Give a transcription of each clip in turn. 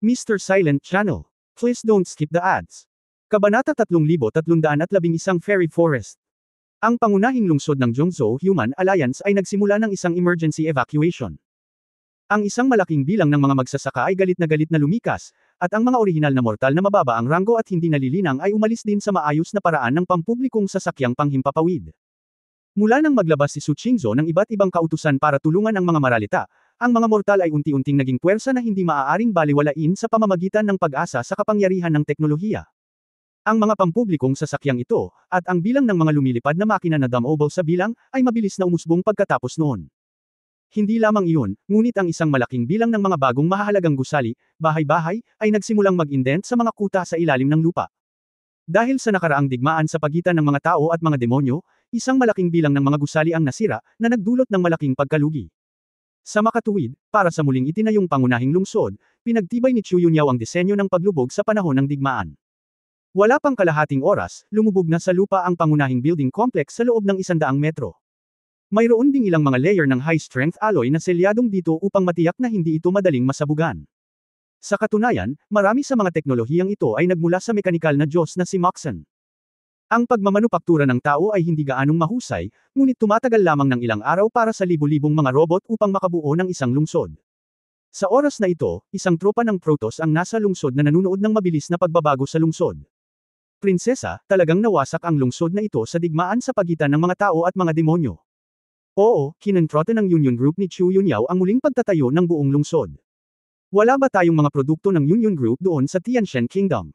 Mr. Silent Channel. Please don't skip the ads. Kabanata 3311 Fairy Forest. Ang pangunahing lungsod ng Zhongzhou Human Alliance ay nagsimula ng isang emergency evacuation. Ang isang malaking bilang ng mga magsasaka ay galit na lumikas, at ang mga orihinal na mortal na mababa ang ranggo at hindi nalilinang ay umalis din sa maayos na paraan ng pampublikong sasakyang panghimpapawid. Mula nang maglabas si Su Qingzhou ng iba't ibang kautusan para tulungan ang mga maralita, ang mga mortal ay unti-unting naging puwersa na hindi maaaring baliwalain sa pamamagitan ng pag-asa sa kapangyarihan ng teknolohiya. Ang mga pampublikong sasakyang ito, at ang bilang ng mga lumilipad na makina na dumb-oble sa bilang, ay mabilis na umusbong pagkatapos noon. Hindi lamang iyon, ngunit ang isang malaking bilang ng mga bagong mahahalagang gusali, bahay-bahay, ay nagsimulang mag-indent sa mga kuta sa ilalim ng lupa. Dahil sa nakaraang digmaan sa pagitan ng mga tao at mga demonyo, isang malaking bilang ng mga gusali ang nasira, na nagdulot ng malaking pagkalugi. Sa makatuwid, para sa muling itinayong pangunahing lungsod, pinagtibay ni Chu Yunyao ang disenyo ng paglubog sa panahon ng digmaan. Wala pang kalahating oras, lumubog na sa lupa ang pangunahing building complex sa loob ng 100 metro. Mayroon ding ilang mga layer ng high-strength alloy na selyadong dito upang matiyak na hindi ito madaling masabugan. Sa katunayan, marami sa mga teknolohiyang ito ay nagmula sa mekanikal na Diyos na si Moxon. Ang pagmamanupaktura ng tao ay hindi gaanong mahusay, ngunit tumatagal lamang ng ilang araw para sa libu-libong mga robot upang makabuo ng isang lungsod. Sa oras na ito, isang tropa ng Protoss ang nasa lungsod na nanunood ng mabilis na pagbabago sa lungsod. Prinsesa, talagang nawasak ang lungsod na ito sa digmaan sa pagitan ng mga tao at mga demonyo. Oo, kinontrata ng Union Group ni Chu Yunyao ang muling pagtatayo ng buong lungsod. Wala ba tayong mga produkto ng Union Group doon sa Tianshan Kingdom?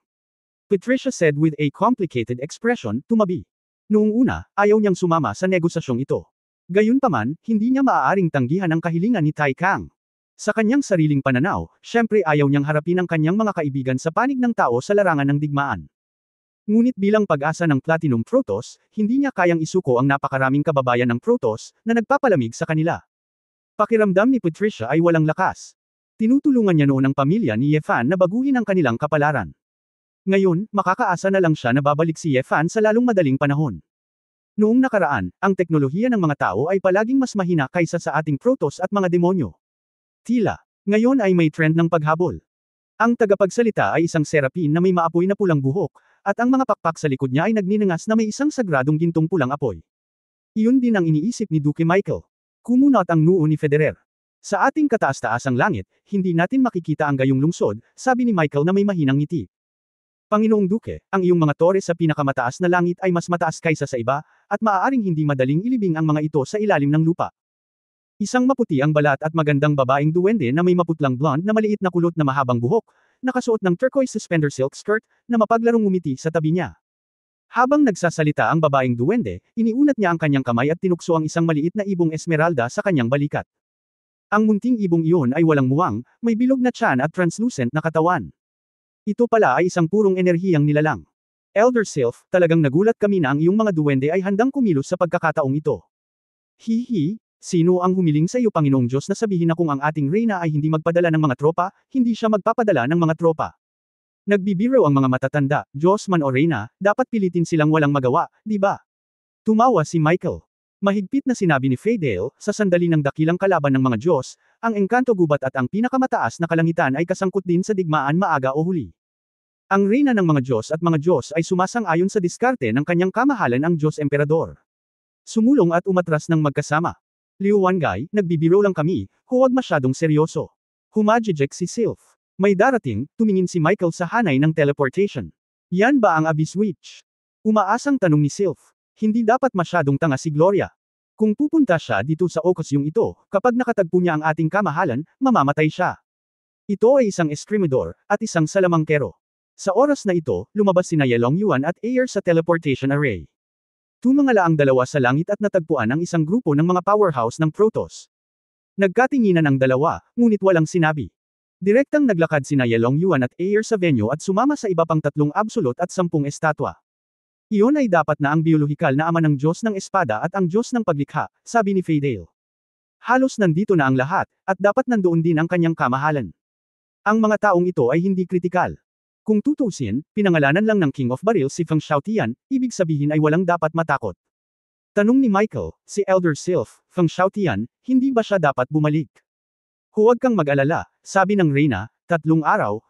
Patricia said with a complicated expression, tumabi. Noong una, ayaw niyang sumama sa negosasyong ito. Gayunpaman, hindi niya maaaring tanggihan ang kahilingan ni Tai Kang. Sa kanyang sariling pananaw, syempre ayaw niyang harapin ang kanyang mga kaibigan sa panig ng tao sa larangan ng digmaan. Ngunit bilang pag-asa ng Platinum Protoss, hindi niya kayang isuko ang napakaraming kababayan ng Protoss, na nagpapalamig sa kanila. Pakiramdam ni Patricia ay walang lakas. Tinutulungan niya noon ang pamilya ni Yefan na baguhin ang kanilang kapalaran. Ngayon, makakaasa na lang siya na babalik si Yefan sa lalong madaling panahon. Noong nakaraan, ang teknolohiya ng mga tao ay palaging mas mahina kaysa sa ating Protoss at mga demonyo. Tila, ngayon ay may trend ng paghabol. Ang tagapagsalita ay isang serapin na may maapoy na pulang buhok, at ang mga pakpak sa likod niya ay nagninangas na may isang sagradong gintong pulang apoy. Iyon din ang iniisip ni Duke Michael. Kumunot ang noo ni Federer. Sa ating kataas-taasang langit, hindi natin makikita ang gayong lungsod, sabi ni Michael na may mahinang ngiti. Panginoong Duke, ang iyong mga tore sa pinakamataas na langit ay mas mataas kaysa sa iba, at maaaring hindi madaling ilibing ang mga ito sa ilalim ng lupa. Isang maputi ang balat at magandang babaeng duwende na may maputlang blonde na maliit na kulot na mahabang buhok, nakasuot ng turquoise suspender silk skirt, na mapaglarong ngumiti sa tabi niya. Habang nagsasalita ang babaeng duwende, iniunat niya ang kanyang kamay at tinukso ang isang maliit na ibong esmeralda sa kanyang balikat. Ang munting ibong iyon ay walang muwang, may bilog na tiyan at translucent na katawan. Ito pala ay isang purong enerhiyang nilalang. Elder Sylph, talagang nagulat kami na ang iyong mga duwende ay handang kumilos sa pagkakataong ito. Hihi, sino ang humiling sa iyo Panginoong Diyos na sabihin na kung ang ating reyna ay hindi magpadala ng mga tropa, hindi siya magpapadala ng mga tropa. Nagbibiro ang mga matatanda, Diyos man o reyna, dapat pilitin silang walang magawa, di ba? Tumawa si Michael. Mahigpit na sinabi ni Faydale, sa sandali ng dakilang kalaban ng mga Diyos, ang engkanto gubat at ang pinakamataas na kalangitan ay kasangkot din sa digmaan maaga o huli. Ang reyna ng mga Diyos at mga Diyos ay sumasang-ayon sa diskarte ng kanyang kamahalan ang Diyos Emperador. Sumulong at umatras ng magkasama. Liu Wangai, nagbibiro lang kami, huwag masyadong seryoso. Humajijek si Sylph. May darating, tumingin si Michael sa hanay ng teleportation. Yan ba ang Abyss Witch? Umaasang tanong ni Sylph. Hindi dapat masyadong tanga si Gloria. Kung pupunta siya dito sa Okosyong ito, kapag nakatagpo niya ang ating kamahalan, mamamatay siya. Ito ay isang Escrimador, at isang salamangkero. Sa oras na ito, lumabas sina Yelong Yuan at Ayer sa teleportation array. Tumangala ang dalawa sa langit at natagpuan ang isang grupo ng mga powerhouse ng Protoss. Nagkatinginan ang dalawa, ngunit walang sinabi. Direktang naglakad sina Yelong Yuan at Ayer sa venue at sumama sa iba pang 3 absolute at 10 estatwa. Iyon ay dapat na ang biolohikal na ama ng Diyos ng Espada at ang Diyos ng Paglikha, sabi ni Faydale. Halos nandito na ang lahat, at dapat nandoon din ang kanyang kamahalan. Ang mga taong ito ay hindi kritikal. Kung tutuusin, pinangalanan lang ng King of Baril si Feng Xiaotian, ibig sabihin ay walang dapat matakot. Tanong ni Michael, si Elder Sylph, Feng Xiaotian, hindi ba siya dapat bumalik? Huwag kang mag-alala, sabi ng Reyna,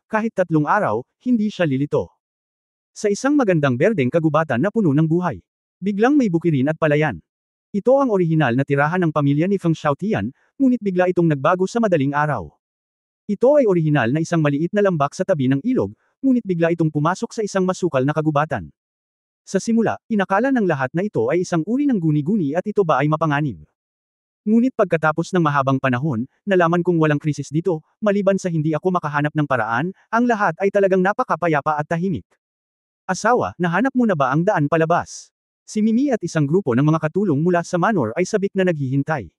kahit 3 araw, hindi siya lilito. Sa isang magandang berdeng kagubatan na puno ng buhay. Biglang may bukirin at palayan. Ito ang orihinal na tirahan ng pamilya ni Feng Xiaotian, ngunit bigla itong nagbago sa madaling araw. Ito ay orihinal na isang maliit na lambak sa tabi ng ilog, ngunit bigla itong pumasok sa isang masukal na kagubatan. Sa simula, inakala ng lahat na ito ay isang uri ng guni-guni at ito ba ay mapanganib. Ngunit pagkatapos ng mahabang panahon, nalaman kong walang krisis dito, maliban sa hindi ako makahanap ng paraan, ang lahat ay talagang napakapayapa at tahimik. Asawa, nahanap mo na ba ang daan palabas? Si Mimi at isang grupo ng mga katulong mula sa manor ay sabik na naghihintay.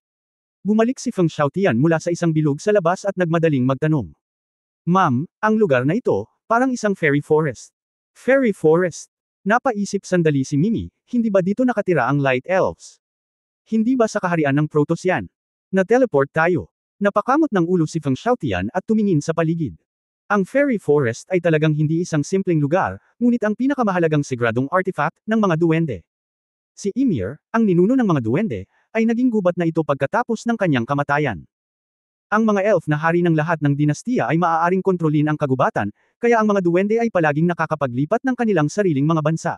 Bumalik si Feng Xiaotian mula sa isang bilog sa labas at nagmadaling magtanong. Ma'am, ang lugar na ito, parang isang fairy forest. Fairy forest? Napaisip sandali si Mimi, hindi ba dito nakatira ang light elves? Hindi ba sa kaharian ng Protoss yan? Na-teleport tayo. Napakamot ng ulo si Feng Xiaotian at tumingin sa paligid. Ang Fairy Forest ay talagang hindi isang simpleng lugar, ngunit ang pinakamahalagang sigradong artifact ng mga duwende. Si Ymir, ang ninuno ng mga duwende, ay naging gubat na ito pagkatapos ng kanyang kamatayan. Ang mga elf na hari ng lahat ng dinastiya ay maaaring kontrolin ang kagubatan, kaya ang mga duwende ay palaging nakakapaglipat ng kanilang sariling mga bansa.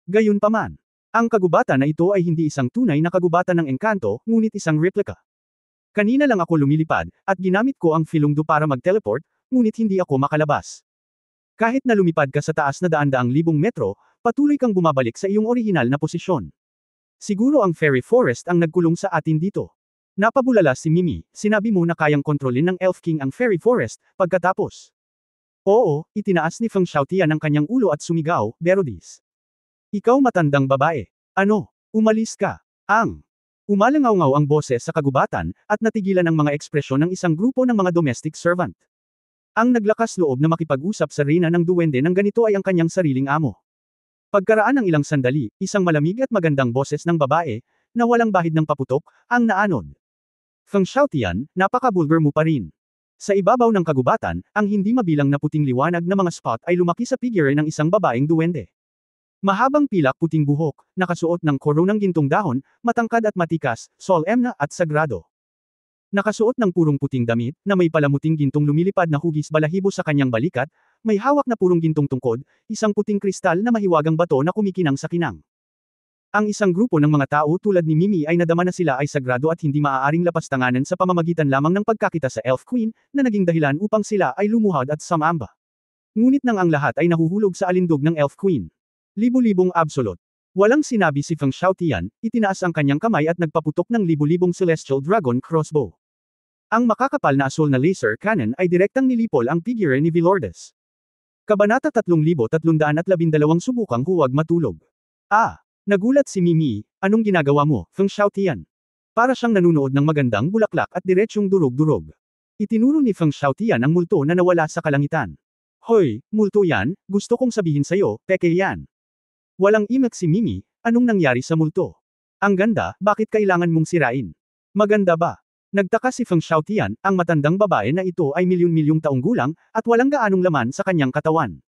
Gayunpaman, ang kagubatan na ito ay hindi isang tunay na kagubatan ng engkanto, ngunit isang replika. Kanina lang ako lumilipad, at ginamit ko ang Filungdo para mag-teleport, ngunit hindi ako makalabas. Kahit na lumipad ka sa taas na daan-daang libong metro, patuloy kang bumabalik sa iyong orihinal na posisyon. Siguro ang Fairy Forest ang nagkulong sa atin dito. Napabulala si Mimi, sinabi mo na kayang kontrolin ng Elf King ang Fairy Forest, pagkatapos. Oo, itinaas ni Feng Xiaotian ang kanyang ulo at sumigaw, Berodis. Ikaw matandang babae. Ano? Umalis ka. Umalangaw-ngaw ang boses sa kagubatan, at natigilan ang mga ekspresyon ng isang grupo ng mga domestic servant. Ang naglakas loob na makipag-usap sa reyna ng duwende ng ganito ay ang kanyang sariling amo. Pagkaraan ng ilang sandali, isang malamig at magandang boses ng babae, na walang bahid ng paputok, ang naanod. Feng Xiaotian, napaka-bulgar mo pa rin. Sa ibabaw ng kagubatan, ang hindi mabilang na puting liwanag na mga spot ay lumaki sa figure ng isang babaeng duwende. Mahabang pilak puting buhok, nakasuot ng koronang gintong dahon, matangkad at matikas, solemna at sagrado. Nakasuot ng purong puting damit, na may palamuting gintong lumilipad na hugis balahibo sa kanyang balikat, may hawak na purong gintong tungkod, isang puting kristal na mahiwagang bato na kumikinang sa kinang. Ang isang grupo ng mga tao tulad ni Mimi ay nadama na sila ay sagrado at hindi maaaring lapastanganan sa pamamagitan lamang ng pagkakita sa Elf Queen, na naging dahilan upang sila ay lumuhad at sumamba. Ngunit nang ang lahat ay nahuhulog sa alindog ng Elf Queen. Libu-libong absolute. Walang sinabi si Feng Xiaotian, itinaas ang kanyang kamay at nagpaputok ng libu-libong Celestial Dragon Crossbow. Ang makakapal na asul na laser cannon ay direktang nilipol ang figure ni Vilordes. Kabanata 3312 Subukang huwag matulog. Nagulat si Mimi, anong ginagawa mo, Feng Xiaotian? Para siyang nanunood ng magandang bulaklak at diretsyong durog-durog. Itinuro ni Feng Xiaotian ang multo na nawala sa kalangitan. Hoy, multo yan, gusto kong sabihin sa'yo, peke yan. Walang imak si Mimi, anong nangyari sa multo? Ang ganda, bakit kailangan mong sirain? Maganda ba? Nagtaka si Feng Xiaotian, ang matandang babae na ito ay milyon-milyong taong gulang, at walang gaanong laman sa kanyang katawan.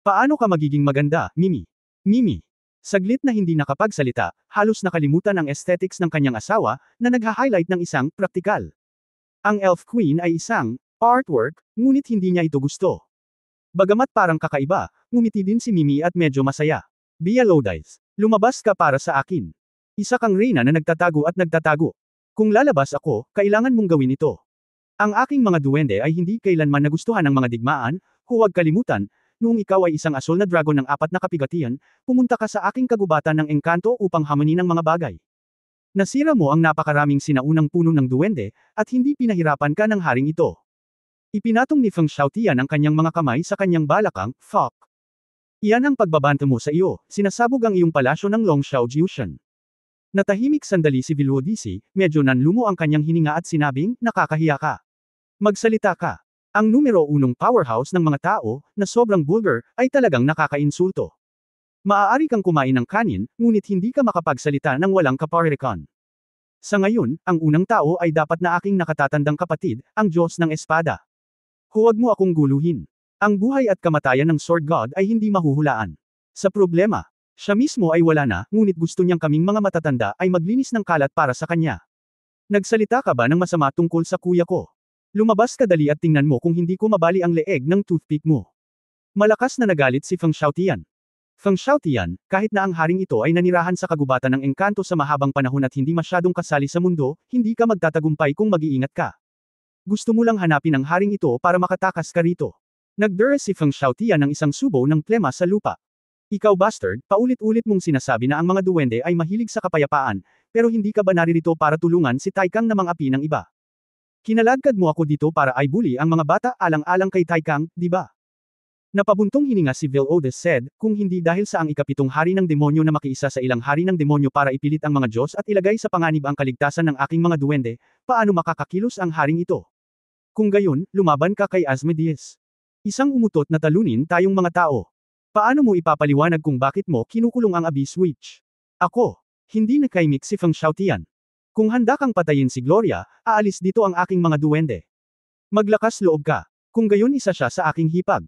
Paano ka magiging maganda, Mimi? Mimi. Saglit na hindi nakapagsalita, halos nakalimutan ang aesthetics ng kanyang asawa, na nagha-highlight ng isang praktikal. Ang Elf Queen ay isang artwork, ngunit hindi niya ito gusto. Bagamat parang kakaiba, ngumiti din si Mimi at medyo masaya. Bialodize, lumabas ka para sa akin. Isa kang reyna na nagtatago at nagtatago. Kung lalabas ako, kailangan mong gawin ito. Ang aking mga duwende ay hindi kailanman nagustuhan ng mga digmaan, huwag kalimutan, noong ikaw ay isang asul na dragon ng 4 na kapigatian, pumunta ka sa aking kagubatan ng engkanto upang hamanin ang mga bagay. Nasira mo ang napakaraming sinaunang puno ng duwende, at hindi pinahirapan ka ng haring ito. Ipinatong ni Feng Xiaotian ang kanyang mga kamay sa kanyang balakang, fuck. Iyan ang pagbabanta mo sa iyo, sinasabog ang iyong palasyo ng Longshao Jiushan. Natahimik sandali si Vilodisi, medyo nanlumo ang kanyang hininga at sinabing, nakakahiya ka. Magsalita ka. Ang numero 1 powerhouse ng mga tao, na sobrang vulgar, ay talagang nakakainsulto. Maaari kang kumain ng kanin, ngunit hindi ka makapagsalita ng walang kaparirikan. Sa ngayon, ang unang tao ay dapat na aking nakatatandang kapatid, ang Diyos ng Espada. Huwag mo akong guluhin. Ang buhay at kamatayan ng Sword God ay hindi mahuhulaan. Sa problema, siya mismo ay wala na, ngunit gusto niyang kaming mga matatanda ay maglinis ng kalat para sa kanya. Nagsalita ka ba ng masama tungkol sa kuya ko? Lumabas ka dali at tingnan mo kung hindi ko mabali ang leeg ng toothpick mo. Malakas na nagalit si Feng Xiaotian. Feng Xiaotian, kahit na ang haring ito ay nanirahan sa kagubatan ng engkanto sa mahabang panahon at hindi masyadong kasali sa mundo, hindi ka magtatagumpay kung mag-iingat ka. Gusto mo lang hanapin ang haring ito para makatakas ka rito. Nagdures si Feng Xiaotian ng isang subo ng plema sa lupa. Ikaw bastard, paulit-ulit mong sinasabi na ang mga duwende ay mahilig sa kapayapaan, pero hindi ka ba naririto para tulungan si Taikang na mang-api ng iba? Kinaladkad mo ako dito para ay bully ang mga bata alang-alang kay Taikang, di ba? Napabuntong hininga si Vilaudes said, kung hindi dahil sa ang ikapitong hari ng demonyo na makiisa sa ilang hari ng demonyo para ipilit ang mga Diyos at ilagay sa panganib ang kaligtasan ng aking mga duwende, paano makakakilos ang haring ito? Kung gayon, lumaban ka kay Asmodeus. Isang umutot na talunin tayong mga tao. Paano mo ipapaliwanag kung bakit mo kinukulong ang Abyss Witch? Ako. Hindi nakaimik si Feng Xiaotian. Kung handa kang patayin si Gloria, aalis dito ang aking mga duwende. Maglakas loob ka. Kung gayon isa siya sa aking hipag.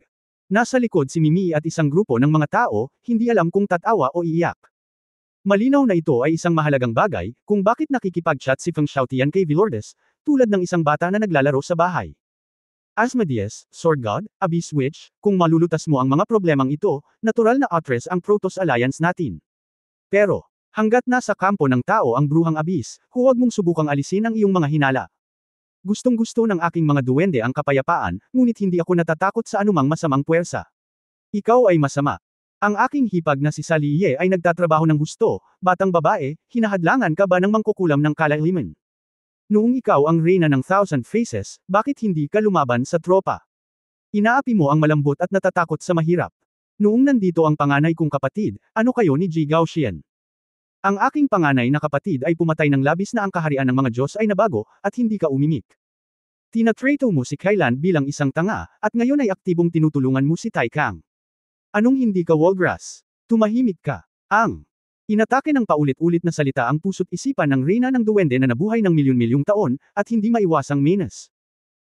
Nasa likod si Mimi at isang grupo ng mga tao, hindi alam kung tatawa o iiyak. Malinaw na ito ay isang mahalagang bagay, kung bakit nakikipag-chat si Feng Xiaotian kay Vilaudes, tulad ng isang bata na naglalaro sa bahay. Asmodeus, Sword God, Abyss Witch, kung malulutas mo ang mga problemang ito, natural na address ang Protoss Alliance natin. Pero, hanggat nasa kampo ng tao ang bruhang Abyss, huwag mong subukang alisin ang iyong mga hinala. Gustong-gusto ng aking mga duwende ang kapayapaan, ngunit hindi ako natatakot sa anumang masamang puwersa. Ikaw ay masama. Ang aking hipag na si Saliye ay nagtatrabaho ng gusto, batang babae, hinahadlangan ka ba ng mangkukulam ng kalaliman? Noong ikaw ang reyna ng Thousand Faces, bakit hindi ka lumaban sa tropa? Inaapi mo ang malambot at natatakot sa mahirap. Noong nandito ang panganay kong kapatid, ano kayo ni Ji Gaoxian? Ang aking panganay na kapatid ay pumatay ng labis na ang kaharian ng mga Diyos ay nabago, at hindi ka umimik. Tinatrato mo si Kailan bilang isang tanga, at ngayon ay aktibong tinutulungan mo si Taikang. Anong hindi ka Walgras? Tumahimik ka. Inatake ng paulit-ulit na salita ang puso't isipan ng reyna ng duwende na nabuhay ng milyon-milyong taon, at hindi maiwasang menas.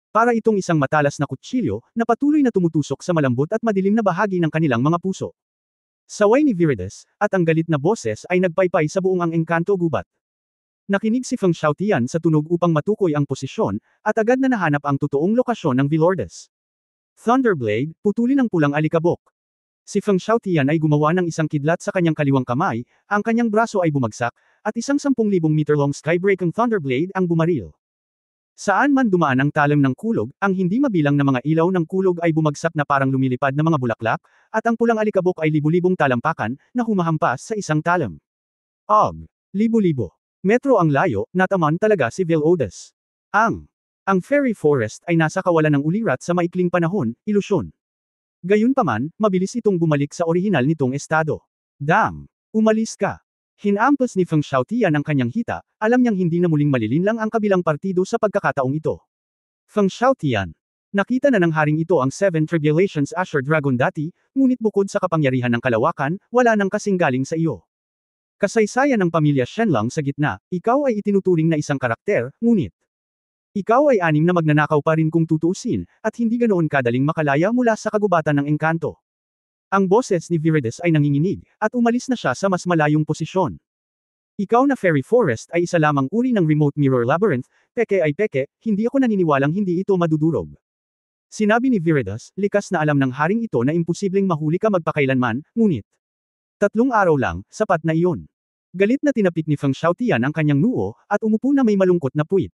Para itong isang matalas na kutsilyo, na patuloy na tumutusok sa malambot at madilim na bahagi ng kanilang mga puso. Saway ni Virides, at ang galit na boses ay nagpaypay sa buong ang engkanto gubat. Nakinig si Feng Xiaotian sa tunog upang matukoy ang posisyon, at agad na nahanap ang totoong lokasyon ng Vilaudes. Thunderblade, putulin ang pulang alikabok. Si Feng Xiaotian ay gumawa ng isang kidlat sa kanyang kaliwang kamay, ang kanyang braso ay bumagsak, at isang 10,000 meter long skybreaking Thunderblade ang bumaril. Saan man dumaan ang talim ng kulog, ang hindi mabilang na mga ilaw ng kulog ay bumagsak na parang lumilipad na mga bulaklak, at ang pulang alikabok ay libu-libong talampakan, na humahampas sa isang talam. Libu-libo. Metro ang layo, nataman talaga si Vilaudes. Ang Fairy Forest ay nasa kawalan ng ulirat sa maikling panahon, ilusyon. Gayunpaman, mabilis itong bumalik sa orihinal nitong estado. Umalis ka. Hinampas ni Feng Xiaotian ang kanyang hita, alam niyang hindi na muling malilinlang ang kabilang partido sa pagkakataong ito. Feng Xiaotian. Nakita na ng haring ito ang Seven Tribulations Asher Dragon dati, ngunit bukod sa kapangyarihan ng kalawakan, wala nang kasinggaling sa iyo. Kasaysayan ng pamilya Shenlong sa gitna, ikaw ay itinuturing na isang karakter, ngunit ikaw ay anim na magnanakaw pa rin kung tutuusin, at hindi ganoon kadaling makalaya mula sa kagubatan ng engkanto. Ang boses ni Virides ay nanginginig, at umalis na siya sa mas malayong posisyon. Ikaw na Fairy Forest ay isa lamang uri ng Remote Mirror Labyrinth, peke ay peke, hindi ako naniniwalang hindi ito madudurog. Sinabi ni Virides, likas na alam ng haring ito na imposibleng mahuli ka magpakailanman, ngunit 3 araw lang, sapat na iyon. Galit na tinapik ni Feng Xiaotian ang kanyang noo, at umupo na may malungkot na puwit.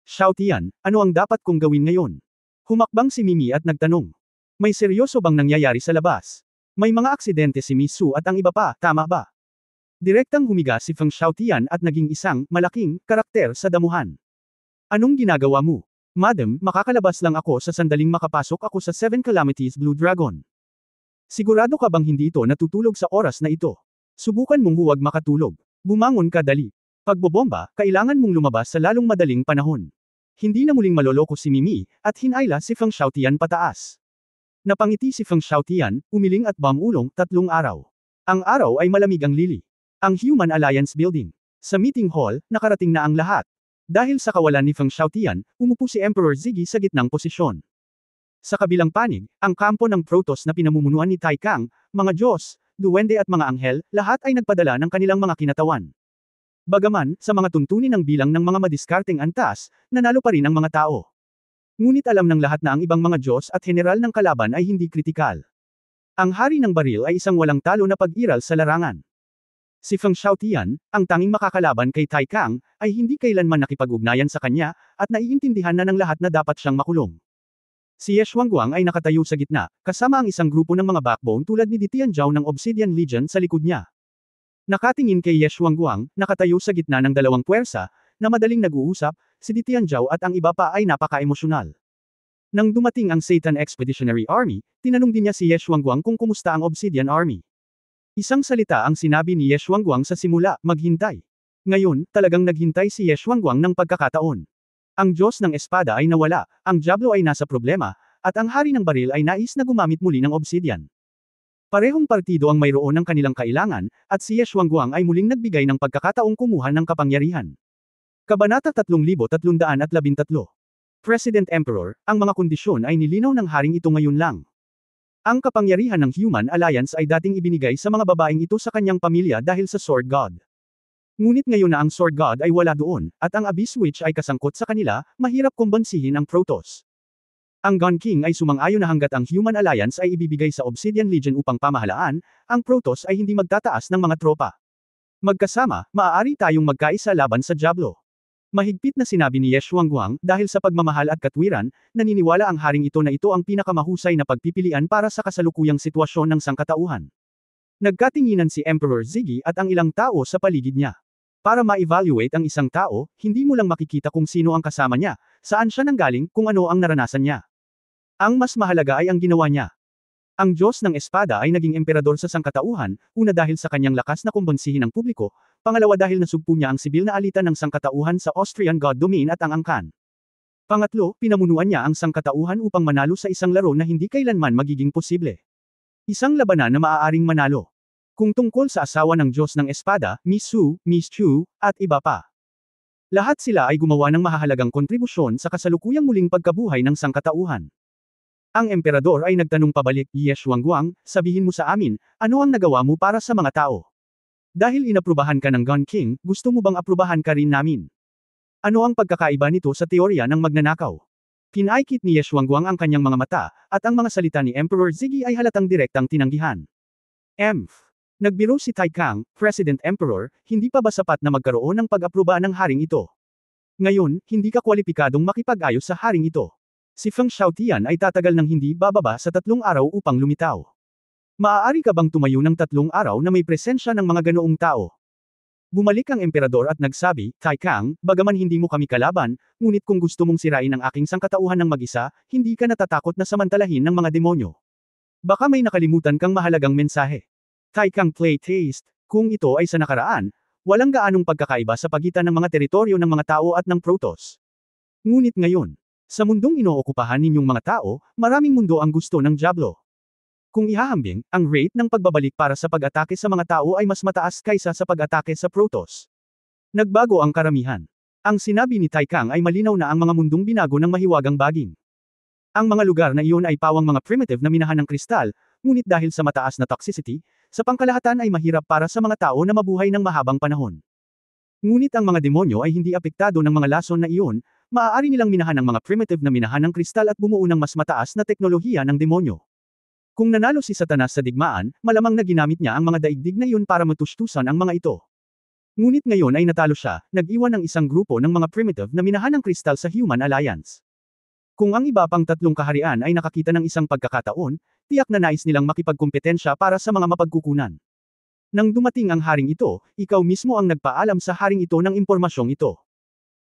Xiaotian, ano ang dapat kong gawin ngayon? Humakbang si Mimi at nagtanong. May seryoso bang nangyayari sa labas? May mga aksidente si Miss Su at ang iba pa, tama ba? Direktang humiga si Feng Xiaotian at naging isang, malaking, karakter sa damuhan. Anong ginagawa mo? Madam, makakalabas lang ako sa sandaling makapasok ako sa Seven Calamities Blue Dragon. Sigurado ka bang hindi ito natutulog sa oras na ito? Subukan mong huwag makatulog. Bumangon ka dali. Pagbobomba, kailangan mong lumabas sa lalong madaling panahon. Hindi na muling maloloko si Mimi, at hinayla si Feng Xiaotian pataas. Napangiti si Feng Xiaotian, umiling at bumulong, 3 araw. Ang araw ay malamig ang lili. Ang Human Alliance Building. Sa meeting hall, nakarating na ang lahat. Dahil sa kawalan ni Feng Xiaotian, umupo si Emperor Ziggy sa gitnang posisyon. Sa kabilang panig, ang kampo ng Protoss na pinamumunuan ni Taikang, mga Diyos, duwende at mga anghel, lahat ay nagpadala ng kanilang mga kinatawan. Bagaman, sa mga tuntunin ng bilang ng mga madiskarteng antas, nanalo pa rin ang mga tao. Ngunit alam ng lahat na ang ibang mga Diyos at general ng kalaban ay hindi kritikal. Ang hari ng baril ay isang walang talo na pag-iral sa larangan. Si Feng Xiaotian, ang tanging makakalaban kay Tai Kang, ay hindi kailanman nakipag-ugnayan sa kanya, at naiintindihan na ng lahat na dapat siyang makulong. Si Ye Xuanguang ay nakatayo sa gitna, kasama ang isang grupo ng mga backbone tulad ni Di Tianzhao ng Obsidian Legion sa likod niya. Nakatingin kay Ye Xuanguang, nakatayo sa gitna ng dalawang puwersa, na madaling nag-uusap, si Di Tianzhao at ang iba pa ay napaka-emosyonal. Nang dumating ang Satan Expeditionary Army, tinanong din niya si Ye Xuanguang kung kumusta ang Obsidian Army. Isang salita ang sinabi ni Ye Xuanguang sa simula, maghintay. Ngayon, talagang naghintay si Ye Xuanguang ng pagkakataon. Ang Diyos ng Espada ay nawala, ang Diablo ay nasa problema, at ang Hari ng Baril ay nais na gumamit muli ng Obsidian. Parehong partido ang mayroon ng kanilang kailangan, at si Ye Xuanguang ay muling nagbigay ng pagkakataong kumuha ng kapangyarihan. Kabanata 3313 President Emperor, ang mga kondisyon ay nilinaw ng haring ito ngayon lang. Ang kapangyarihan ng Human Alliance ay dating ibinigay sa mga babaeng ito sa kanyang pamilya dahil sa Sword God. Ngunit ngayon na ang Sword God ay wala doon, at ang Abyss Witch ay kasangkot sa kanila, mahirap kumbansihin ang Protoss. Ang Gun King ay sumang-ayon na hanggat ang Human Alliance ay ibibigay sa Obsidian Legion upang pamahalaan, ang Protoss ay hindi magtataas ng mga tropa. Magkasama, maaari tayong magkaisa laban sa Diablo. Mahigpit na sinabi ni Ye Xuanguang, dahil sa pagmamahal at katwiran, naniniwala ang haring ito na ito ang pinakamahusay na pagpipilian para sa kasalukuyang sitwasyon ng sangkatauhan. Nagkatinginan si Emperor Ziggy at ang ilang tao sa paligid niya. Para ma-evaluate ang isang tao, hindi mo lang makikita kung sino ang kasama niya, saan siya nanggaling, kung ano ang naranasan niya. Ang mas mahalaga ay ang ginawa niya. Ang Diyos ng Espada ay naging emperador sa sangkatauhan, una dahil sa kanyang lakas na kumbonsihin ang publiko, pangalawa dahil nasugpo niya ang sibil na alitan ng sangkatauhan sa Austrian God Domain at ang Angkan. Pangatlo, pinamunuan niya ang sangkatauhan upang manalo sa isang laro na hindi kailanman magiging posible. Isang labanan na maaaring manalo. Kung tungkol sa asawa ng Diyos ng Espada, Miss Su, Miss Chu, at iba pa. Lahat sila ay gumawa ng mahahalagang kontribusyon sa kasalukuyang muling pagkabuhay ng sangkatauhan. Ang emperador ay nagtanong pabalik, Ye Xuanguang, sabihin mo sa amin, ano ang nagawa mo para sa mga tao? Dahil inaprubahan ka ng Gun King, gusto mo bang aprubahan ka rin namin? Ano ang pagkakaiba nito sa teorya ng magnanakaw? Pinaikit ni Ye Xuanguang ang kanyang mga mata, at ang mga salita ni Emperor Ziggy ay halatang direktang tinanggihan. Nagbiro si Tai Kang, President Emperor, hindi pa ba sapat na magkaroon ng pag-apruba ng haring ito? Ngayon, hindi ka kwalipikadong makipag-ayos sa haring ito. Si Feng Xiaotian ay tatagal ng hindi bababa sa 3 araw upang lumitaw. Maaari ka bang tumayo ng 3 araw na may presensya ng mga ganoong tao? Bumalik ang emperador at nagsabi, Tai Kang, bagaman hindi mo kami kalaban, ngunit kung gusto mong sirain ang aking sangkatauhan ng mag-isa, hindi ka natatakot na samantalahin ng mga demonyo. Baka may nakalimutan kang mahalagang mensahe. Tai Kang play taste, kung ito ay sa nakaraan, walang gaanong pagkakaiba sa pagitan ng mga teritoryo ng mga tao at ng Protoss. Ngunit ngayon, sa mundong inookupahan ninyong mga tao, maraming mundo ang gusto ng Diablo. Kung ihahambing, ang rate ng pagbabalik para sa pag-atake sa mga tao ay mas mataas kaysa sa pag-atake sa Protoss. Nagbago ang karamihan. Ang sinabi ni Tai Kang ay malinaw na ang mga mundong binago ng mahiwagang baging. Ang mga lugar na iyon ay pawang mga primitive na minahan ng kristal, ngunit dahil sa mataas na toxicity, sa pangkalahatan ay mahirap para sa mga tao na mabuhay ng mahabang panahon. Ngunit ang mga demonyo ay hindi apektado ng mga lason na iyon, maaari nilang minahan ng mga primitive na minahan ng kristal at bumuo ng mas mataas na teknolohiya ng demonyo. Kung nanalo si Satanas sa digmaan, malamang na ginamit niya ang mga daigdig na iyon para matustusan ang mga ito. Ngunit ngayon ay natalo siya, nag-iwan ng isang grupo ng mga primitive na minahan ng kristal sa Human Alliance. Kung ang iba pang 3 kaharian ay nakakita ng isang pagkakataon, tiyak na nais nilang makipagkumpetensya para sa mga mapagkukunan. Nang dumating ang haring ito, ikaw mismo ang nagpaalam sa haring ito ng impormasyong ito.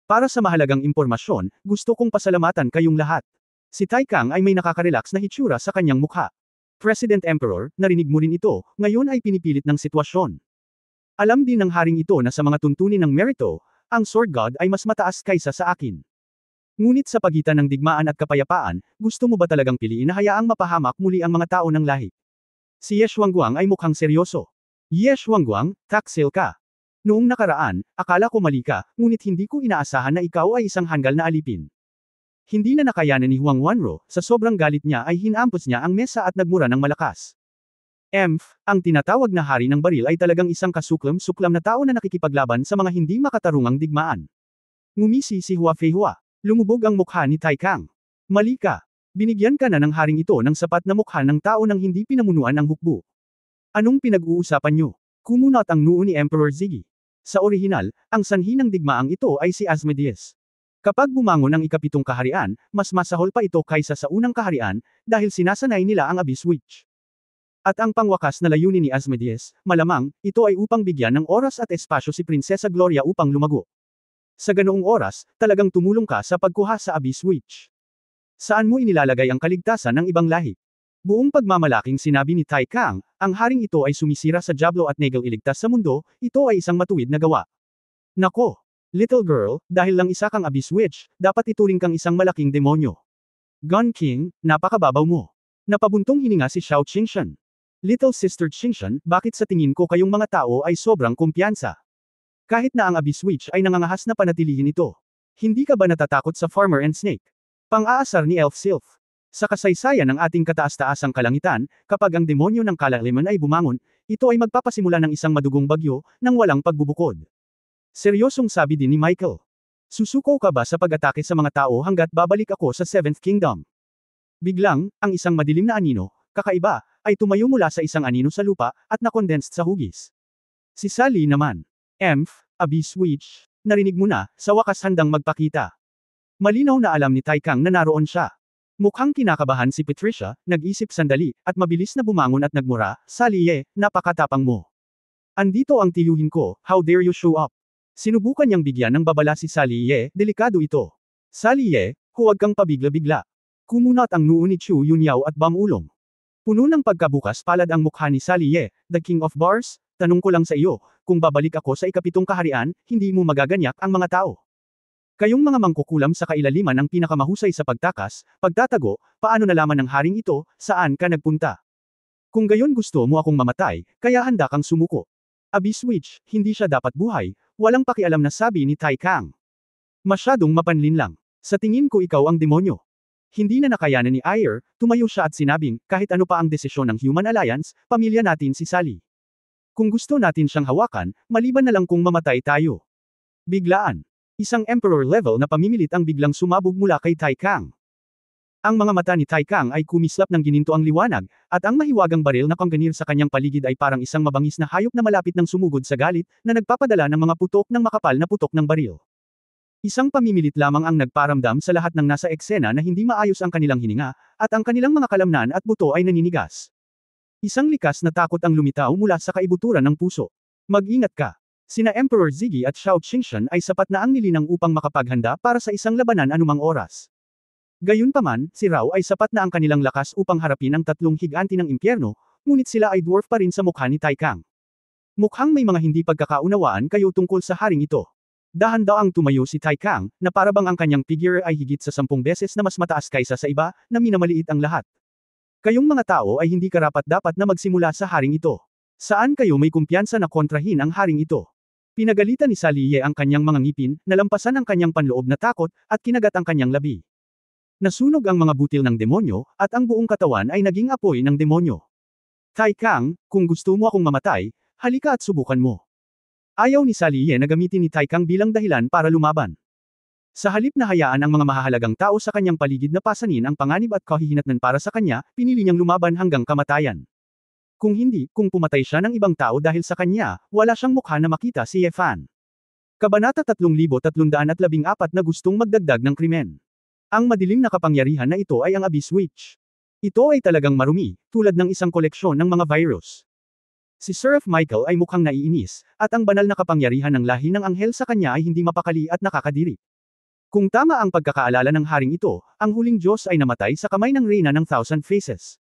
Para sa mahalagang impormasyon, gusto kong pasalamatan kayong lahat. Si Tai Kang ay may nakaka-relax na hitsura sa kanyang mukha. President Emperor, narinig mo rin ito, ngayon ay pinipilit ng sitwasyon. Alam din ng haring ito na sa mga tuntunin ng merito, ang Sword God ay mas mataas kaysa sa akin. Ngunit sa pagitan ng digmaan at kapayapaan, gusto mo ba talagang piliin na hayaang mapahamak muli ang mga tao ng lahi? Si Ye Xuanguang ay mukhang seryoso. Ye Xuanguang, taksil ka. Noong nakaraan, akala ko mali ka, ngunit hindi ko inaasahan na ikaw ay isang hanggal na alipin. Hindi na nakayanan ni Huang Wanro, sa sobrang galit niya ay hinampos niya ang mesa at nagmura ng malakas. Ang tinatawag na hari ng baril ay talagang isang kasuklam-suklam na tao na nakikipaglaban sa mga hindi makatarungang digmaan. Ngumisi si Hua Feihua. Lumubog ang mukha ni Tai Kang. Mali ka. Binigyan ka na ng haring ito ng sapat na mukha ng tao nang hindi pinamunuan ng hukbo. Anong pinag-uusapan nyo? Kumunot ang noo ni Emperor Ziggy. Sa orihinal, ang sanhi ng digmaang ito ay si Asmodeus. Kapag bumangon ang ikapitong kaharian, mas masahol pa ito kaysa sa unang kaharian, dahil sinasanay nila ang Abyss Witch. At ang pangwakas na layunin ni Asmodeus, malamang, ito ay upang bigyan ng oras at espasyo si Prinsesa Gloria upang lumago. Sa ganoong oras, talagang tumulong ka sa pagkuha sa Abyss Witch. Saan mo inilalagay ang kaligtasan ng ibang lahi? Buong pagmamalaking sinabi ni Tai Kang, ang haring ito ay sumisira sa Diablo at Nagel iligtas sa mundo, ito ay isang matuwid na gawa. Nako! Little girl, dahil lang isa kang Abyss Witch, dapat ituring kang isang malaking demonyo. Gun King, napakababaw mo. Napabuntong hininga si Xiao Qingshan. Little Sister Qingshan, bakit sa tingin ko kayong mga tao ay sobrang kumpiyansa? Kahit na ang Abyss Witch ay nangangahas na panatilihin ito. Hindi ka ba natatakot sa Farmer and Snake? Pang-aasar ni Elf Sylph. Sa kasaysayan ng ating kataas-taasang kalangitan, kapag ang demonyo ng Kalaliman ay bumangon, ito ay magpapasimula ng isang madugong bagyo, nang walang pagbubukod. Seryosong sabi din ni Michael. Susuko ka ba sa pag-atake sa mga tao hanggat babalik ako sa Seventh Kingdom? Biglang, ang isang madilim na anino, kakaiba, ay tumayo mula sa isang anino sa lupa, at nakondensed sa hugis. Si Sally naman. Emph, Abyss Witch, narinig mo na, sa wakas handang magpakita. Malinaw na alam ni Tai Kang na naroon siya. Mukhang kinakabahan si Patricia, nag-isip sandali, at mabilis na bumangon at nagmura, Sally napakatapang mo. Andito ang tiyuhin ko, how dare you show up? Sinubukan niyang bigyan ng babala si Sally delikado ito. Sally huwag kang pabigla-bigla. Kumunot ang noo ni Chu Yunyao at bamulong. Puno ng pagkabukas palad ang mukha ni Sally the King of Bars, tanong ko lang sa iyo, kung babalik ako sa ikapitong kaharian, hindi mo magaganyak ang mga tao. Kayong mga mangkukulam sa kailaliman ang pinakamahusay sa pagtakas, pagtatago, paano nalaman ng haring ito, saan ka nagpunta? Kung gayon gusto mo akong mamatay, kaya handa kang sumuko. Abyss Witch, hindi siya dapat buhay, walang pakialam na sabi ni Tai Kang. Masyadong mapanlin lang. Sa tingin ko ikaw ang demonyo. Hindi na nakayanan ni Ayer, tumayo siya at sinabing, kahit ano pa ang desisyon ng Human Alliance, pamilya natin si Sally. Kung gusto natin siyang hawakan, maliban na lang kung mamatay tayo. Biglaan. Isang Emperor level na pamimilit ang biglang sumabog mula kay Tai Kang. Ang mga mata ni Tai Kang ay kumislap ng gininto ang liwanag, at ang mahiwagang baril na pangganir sa kanyang paligid ay parang isang mabangis na hayop na malapit ng sumugod sa galit, na nagpapadala ng mga putok ng makapal na putok ng baril. Isang pamimilit lamang ang nagparamdam sa lahat ng nasa eksena na hindi maayos ang kanilang hininga, at ang kanilang mga kalamnan at buto ay naninigas. Isang likas na takot ang lumitaw mula sa kaibuturan ng puso. Mag-ingat ka. Sina Emperor Ziggy at Xiao Qingshan ay sapat na ang nilinang upang makapaghanda para sa isang labanan anumang oras. Gayunpaman, si Rao ay sapat na ang kanilang lakas upang harapin ang tatlong higanti ng impyerno, ngunit sila ay dwarf pa rin sa mukha ni Tai Kang. Mukhang may mga hindi pagkakaunawaan kayo tungkol sa haring ito. Dahan-daang tumayo si Tai Kang, na parabang ang kanyang figure ay higit sa 10 beses na mas mataas kaysa sa iba, na minamaliit ang lahat. Kayong mga tao ay hindi karapat-dapat na magsimula sa haring ito. Saan kayo may kumpiyansa na kontrahin ang haring ito? Pinagalitan ni Sally ang kanyang mga ngipin, nalampasan ang kanyang panloob na takot, at kinagat ang kanyang labi. Nasunog ang mga butil ng demonyo, at ang buong katawan ay naging apoy ng demonyo. Tai Kang, kung gusto mo akong mamatay, halika at subukan mo. Ayaw ni Sally na gamitin ni Tai Kang bilang dahilan para lumaban. Sa halip na hayaan ang mga mahahalagang tao sa kanyang paligid na pasanin ang panganib at kahihinatnan para sa kanya, pinili niyang lumaban hanggang kamatayan. Kung hindi, kung pumatay siya ng ibang tao dahil sa kanya, wala siyang mukha na makita si Fan. Kabanata 3314 na gustong magdagdag ng krimen. Ang madilim na kapangyarihan na ito ay ang Abyss Witch. Ito ay talagang marumi, tulad ng isang koleksyon ng mga virus. Si Seraph Michael ay mukhang naiinis, at ang banal na kapangyarihan ng lahi ng anghel sa kanya ay hindi mapakali at nakakadiri. Kung tama ang pagkakaalala ng haring ito, ang huling Diyos ay namatay sa kamay ng Reyna ng Thousand Faces.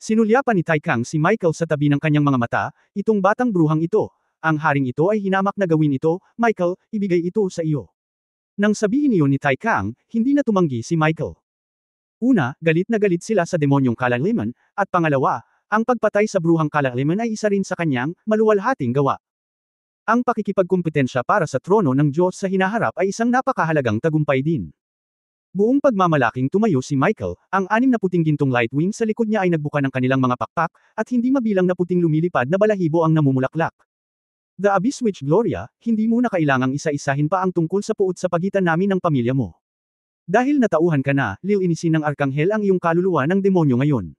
Sinulyapan ni Tai Kang si Michael sa tabi ng kanyang mga mata, itong batang bruhang ito, ang haring ito ay hinamak na gawin ito, Michael, ibigay ito sa iyo. Nang sabihin iyon ni Tai Kang, hindi na tumanggi si Michael. Una, galit na galit sila sa demonyong Kalaliman, at pangalawa, ang pagpatay sa bruhang Kalaliman ay isa rin sa kanyang, maluwalhating gawa. Ang pakikipagkumpetensya para sa trono ng Diyos sa hinaharap ay isang napakahalagang tagumpay din. Buong pagmamalaking tumayo si Michael, ang 6 na puting gintong light wing sa likod niya ay nagbuka ng kanilang mga pakpak, at hindi mabilang na puting lumilipad na balahibo ang namumulaklak. The Abyss Witch Gloria, hindi mo na kailangang isa-isahin pa ang tungkol sa puot sa pagitan namin ng pamilya mo. Dahil natauhan ka na, lilinisin ng Arkanghel ang iyong kaluluwa ng demonyo ngayon.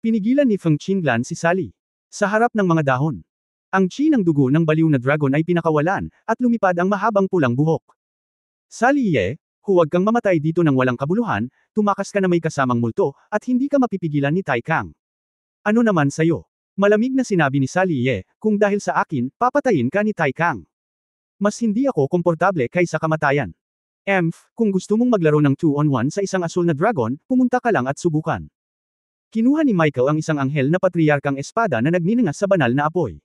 Pinigilan ni Feng Qinglan si Sally. Sa harap ng mga dahon. Ang chi ng dugo ng baliw na dragon ay pinakawalan, at lumipad ang mahabang pulang buhok. Sally Ye, huwag kang mamatay dito ng walang kabuluhan, tumakas ka na may kasamang multo, at hindi ka mapipigilan ni Tai Kang. Ano naman sayo? Malamig na sinabi ni Sally Ye, kung dahil sa akin, papatayin ka ni Tai Kang. Mas hindi ako komportable kaysa kamatayan. Kung gusto mong maglaro ng 2-on-1 sa isang asul na dragon, pumunta ka lang at subukan. Kinuha ni Michael ang isang anghel na patriarkang espada na nagninangas sa banal na apoy.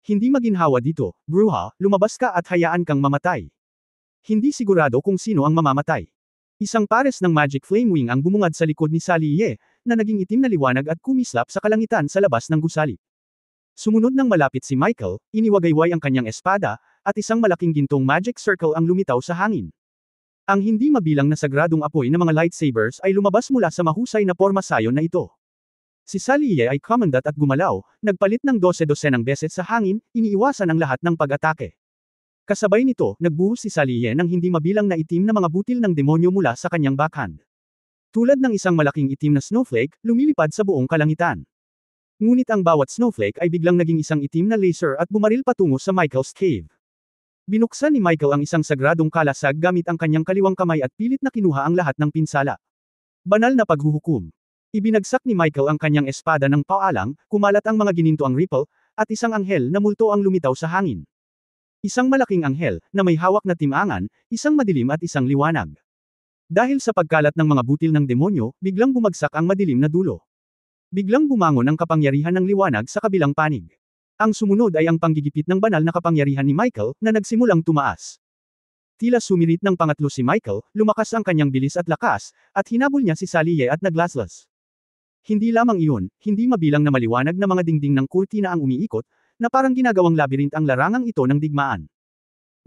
Hindi maginhawa dito, bruha, lumabas ka at hayaan kang mamatay. Hindi sigurado kung sino ang mamamatay. Isang pares ng magic flame wing ang bumungad sa likod ni Sally Ye, na naging itim na liwanag at kumislap sa kalangitan sa labas ng gusali. Sumunod nang malapit si Michael, iniwagayway ang kanyang espada, at isang malaking gintong magic circle ang lumitaw sa hangin. Ang hindi mabilang na sagradong apoy ng mga lightsabers ay lumabas mula sa mahusay na pormasayon na ito. Si Sally Ye ay kumandat at gumalaw, nagpalit ng 12-dosenang beses sa hangin, iniiwasan ang lahat ng pag-atake. Kasabay nito, nagbuhos si Sally Ye ng hindi mabilang na itim na mga butil ng demonyo mula sa kanyang backhand. Tulad ng isang malaking itim na snowflake, lumilipad sa buong kalangitan. Ngunit ang bawat snowflake ay biglang naging isang itim na laser at bumaril patungo sa Michael's cave. Binuksan ni Michael ang isang sagradong kalasag gamit ang kanyang kaliwang kamay at pilit na kinuha ang lahat ng pinsala. Banal na paghuhukom. Ibinagsak ni Michael ang kanyang espada ng paalang, kumalat ang mga ginintoang ripple, at isang anghel na multo ang lumitaw sa hangin. Isang malaking anghel, na may hawak na timangan, isang madilim at isang liwanag. Dahil sa pagkalat ng mga butil ng demonyo, biglang bumagsak ang madilim na dulo. Biglang bumangon ang kapangyarihan ng liwanag sa kabilang panig. Ang sumunod ay ang panggigipit ng banal na kapangyarihan ni Michael, na nagsimulang tumaas. Tila sumirit ng pangatlo si Michael, lumakas ang kanyang bilis at lakas, at hinabol niya si Sally Ye at naglaslas. Hindi lamang iyon, hindi mabilang na maliwanag na mga dingding ng kurtina ang umiikot, na parang ginagawang labirint ang larangang ito ng digmaan.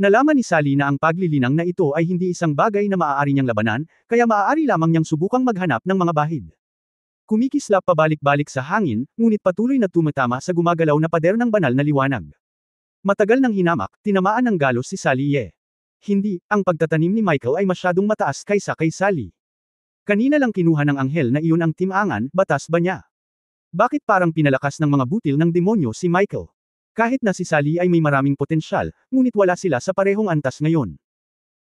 Nalaman ni Sally na ang paglilinang na ito ay hindi isang bagay na maaari niyang labanan, kaya maaari lamang niyang subukang maghanap ng mga bahid. Kumikislap pabalik-balik sa hangin, ngunit patuloy na tumatama sa gumagalaw na pader ng banal na liwanag. Matagal nang hinamak, tinamaan ng galos si Sally Ye. Hindi, ang pagtatanim ni Michael ay masyadong mataas kaysa kay Sally. Kanina lang kinuha ng anghel na iyon ang timangan, batas ba niya? Bakit parang pinalakas ng mga butil ng demonyo si Michael? Kahit na si Sally ay may maraming potensyal, ngunit wala sila sa parehong antas ngayon.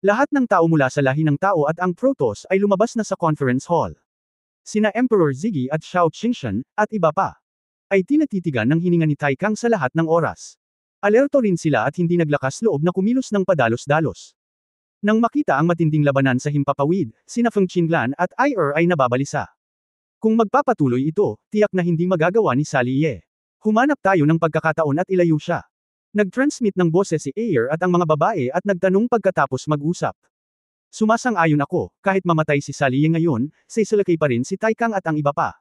Lahat ng tao mula sa lahi ng tao at ang Protoss ay lumabas na sa conference hall. Sina Emperor Ziggy at Shao Qingshan, at iba pa, ay tinatitigan ng hininga ni Tai Kang sa lahat ng oras. Alerto rin sila at hindi naglakas loob na kumilos ng padalos-dalos. Nang makita ang matinding labanan sa himpapawid, sina Feng Qinglan at Ir ay nababalisa. Kung magpapatuloy ito, tiyak na hindi magagawa ni Sally Ye. Humanap tayo ng pagkakataon at ilayo siya. Nag-transmit ng boses si Ir at ang mga babae at nagtanong pagkatapos mag-usap. Sumasang-ayon ako, kahit mamatay si Sally Ye ngayon, sisalakay pa rin si Tai Kang at ang iba pa.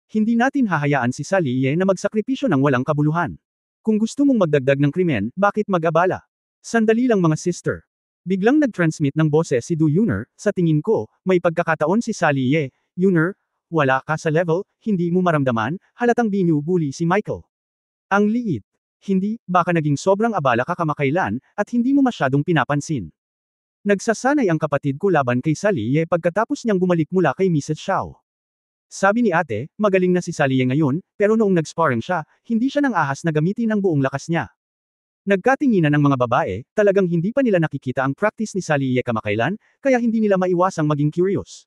Hindi natin hahayaan si Sally Ye na magsakripisyo ng walang kabuluhan. Kung gusto mong magdagdag ng krimen, bakit mag-abala? Sandali lang mga sister. Biglang nag-transmit ng boses si Du Yuner, sa tingin ko, may pagkakataon si Sally Ye, Yuner, wala ka sa level, hindi mo maramdaman, halatang binubuli si Michael. Ang liit. Hindi, baka naging sobrang abala ka kamakailan, at hindi mo masyadong pinapansin. Nagsasanay ang kapatid ko laban kay Sally Ye pagkatapos niyang bumalik mula kay Mrs. Shao. Sabi ni ate, magaling na si Sally Ye ngayon, pero noong nag-sparring siya, hindi siya nang ahas na gamitin ang buong lakas niya. Nagkatinginan ng mga babae, talagang hindi pa nila nakikita ang practice ni Sally Ye kamakailan, kaya hindi nila maiwasang maging curious.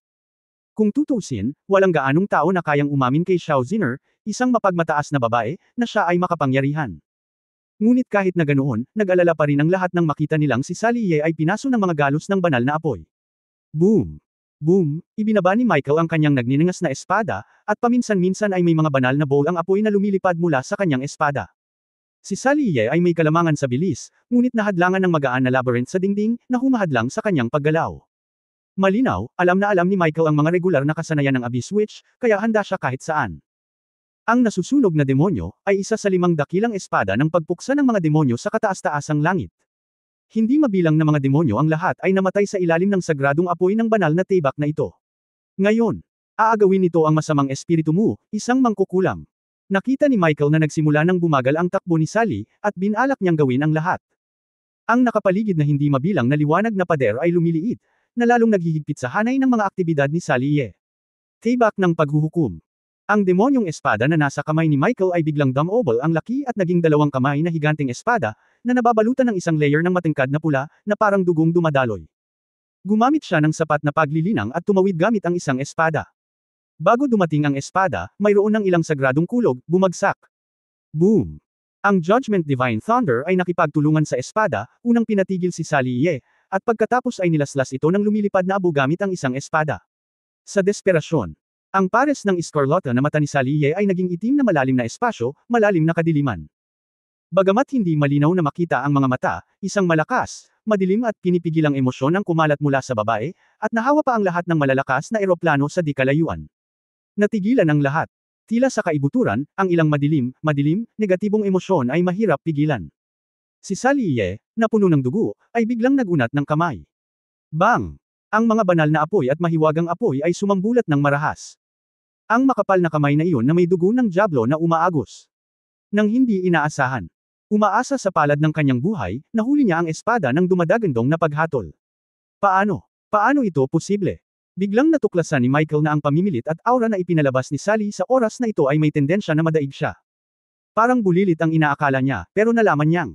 Kung tutuusin, walang gaanong tao na kayang umamin kay Shao Ziner, isang mapagmataas na babae, na siya ay makapangyarihan. Ngunit kahit na ganoon, nag-alala pa rin ang lahat nang makita nilang si Sally Ye ay pinaso ng mga galos ng banal na apoy. Boom! Boom! Ibinaba ni Michael ang kanyang nagninangas na espada, at paminsan-minsan ay may mga banal na bowl ang apoy na lumilipad mula sa kanyang espada. Si Sally Ye ay may kalamangan sa bilis, ngunit nahadlangan ng magaan na labyrinth sa dingding, na humahadlang sa kanyang paggalaw. Malinaw, alam na alam ni Michael ang mga regular na kasanayan ng Abyss Witch, kaya handa siya kahit saan. Ang nasusunog na demonyo, ay isa sa 5 dakilang espada ng pagpuksa ng mga demonyo sa kataas-taasang langit. Hindi mabilang na mga demonyo ang lahat ay namatay sa ilalim ng sagradong apoy ng banal na tibak na ito. Ngayon, aagawin nito ang masamang espiritu mo, isang mangkukulam. Nakita ni Michael na nagsimula ng bumagal ang takbo ni Sally, at binalak niyang gawin ang lahat. Ang nakapaligid na hindi mabilang na liwanag na pader ay lumiliit, na lalong naghihigpit sa hanay ng mga aktibidad ni Sally Ye. Tibak ng paghuhukom. Ang demonyong espada na nasa kamay ni Michael ay biglang dumobble ang laki at naging dalawang kamay na higanting espada, na nababalutan ng isang layer ng matingkad na pula, na parang dugong dumadaloy. Gumamit siya ng sapat na paglilinang at tumawid gamit ang isang espada. Bago dumating ang espada, mayroon ng ilang sagradong kulog, bumagsak. Boom! Ang Judgment Divine Thunder ay nakipagtulungan sa espada, unang pinatigil si Sally Ye, at pagkatapos ay nilaslas ito ng lumilipad na abo gamit ang isang espada. Sa desperasyon, ang pares ng Escarlata na mata ni Sally Ye ay naging itim na malalim na espasyo, malalim na kadiliman. Bagamat hindi malinaw na makita ang mga mata, isang malakas, madilim at pinipigilang emosyon ang kumalat mula sa babae, at nahawa pa ang lahat ng malalakas na eroplano sa di kalayuan. Natigilan ang lahat. Tila sa kaibuturan, ang ilang madilim, negatibong emosyon ay mahirap pigilan. Si Sally Ye, na puno ng dugo, ay biglang nagunat ng kamay. Bang! Ang mga banal na apoy at mahiwagang apoy ay sumambulat ng marahas. Ang makapal na kamay na iyon na may dugo ng diablo na umaagos. Nang hindi inaasahan. Umaasa sa palad ng kanyang buhay, nahuli niya ang espada ng dumadagandong na paghatol. Paano? Paano ito posible? Biglang natuklasan ni Michael na ang pamimilit at aura na ipinalabas ni Sally sa oras na ito ay may tendensya na madaig siya. Parang bulilit ang inaakala niya, pero nalaman niyang.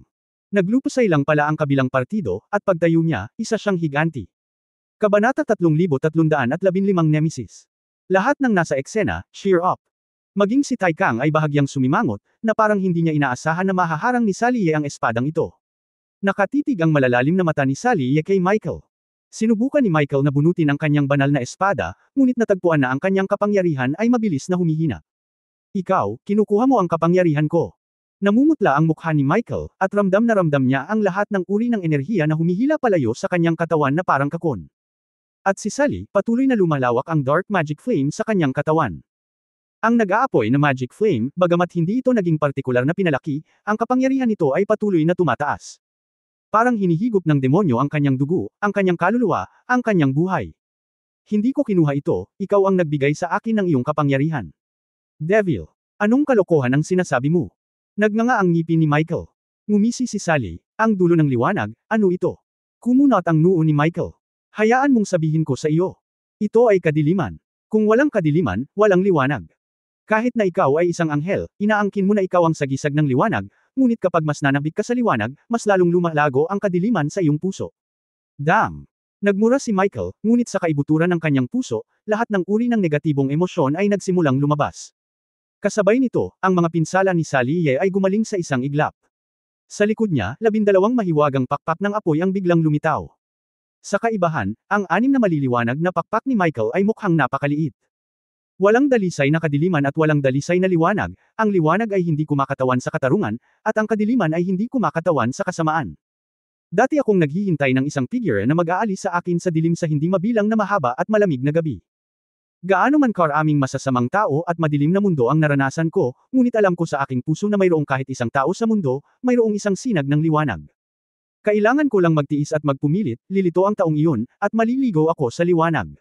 Naglupusay lang pala ang kabilang partido, at pagtayo niya, isa siyang higanti. Kabanata 3315 Nemesis. Lahat ng nasa eksena, cheer up. Maging si Tai Kang ay bahagyang sumimangot, na parang hindi niya inaasahan na mahaharang ni Sally Ye ang espadang ito. Nakatitig ang malalalim na mata ni Sally Ye kay Michael. Sinubukan ni Michael na bunutin ang kanyang banal na espada, ngunit natagpuan na ang kanyang kapangyarihan ay mabilis na humihina. Ikaw, kinukuha mo ang kapangyarihan ko. Namumutla ang mukha ni Michael, at ramdam na ramdam niya ang lahat ng uri ng enerhiya na humihila palayo sa kanyang katawan na parang kakon. At si Sally, patuloy na lumalawak ang dark magic flame sa kanyang katawan. Ang nag-aapoy na magic flame, bagamat hindi ito naging partikular na pinalaki, ang kapangyarihan nito ay patuloy na tumataas. Parang hinihigop ng demonyo ang kanyang dugo, ang kanyang kaluluwa, ang kanyang buhay. Hindi ko kinuha ito, ikaw ang nagbigay sa akin ng iyong kapangyarihan. Devil, anong kalokohan ang sinasabi mo? Nagnganga ang ngipin ni Michael. Ngumisi si Sally, ang dulo ng liwanag, ano ito? Kumunat ang noo ni Michael. Hayaan mong sabihin ko sa iyo. Ito ay kadiliman. Kung walang kadiliman, walang liwanag. Kahit na ikaw ay isang anghel, inaangkin mo na ikaw ang sagisag ng liwanag, ngunit kapag mas nanabik ka sa liwanag, mas lalong lumalago ang kadiliman sa iyong puso. Damn! Nagmura si Michael, ngunit sa kaibuturan ng kanyang puso, lahat ng uri ng negatibong emosyon ay nagsimulang lumabas. Kasabay nito, ang mga pinsala ni Sally Ye ay gumaling sa isang iglap. Sa likod niya, 12 mahiwagang pakpak ng apoy ang biglang lumitaw. Sa kaibahan, ang 6 na maliliwanag na pakpak ni Michael ay mukhang napakaliit. Walang dalisay na kadiliman at walang dalisay na liwanag, ang liwanag ay hindi kumakatawan sa katarungan, at ang kadiliman ay hindi kumakatawan sa kasamaan. Dati akong naghihintay ng isang figure na mag-aalis sa akin sa dilim sa hindi mabilang na mahaba at malamig na gabi. Gaano man karaming masasamang tao at madilim na mundo ang naranasan ko, ngunit alam ko sa aking puso na mayroong kahit isang tao sa mundo, mayroong isang sinag ng liwanag. Kailangan ko lang magtiis at magpumilit, lilito ang taong iyon, at maliligo ako sa liwanag.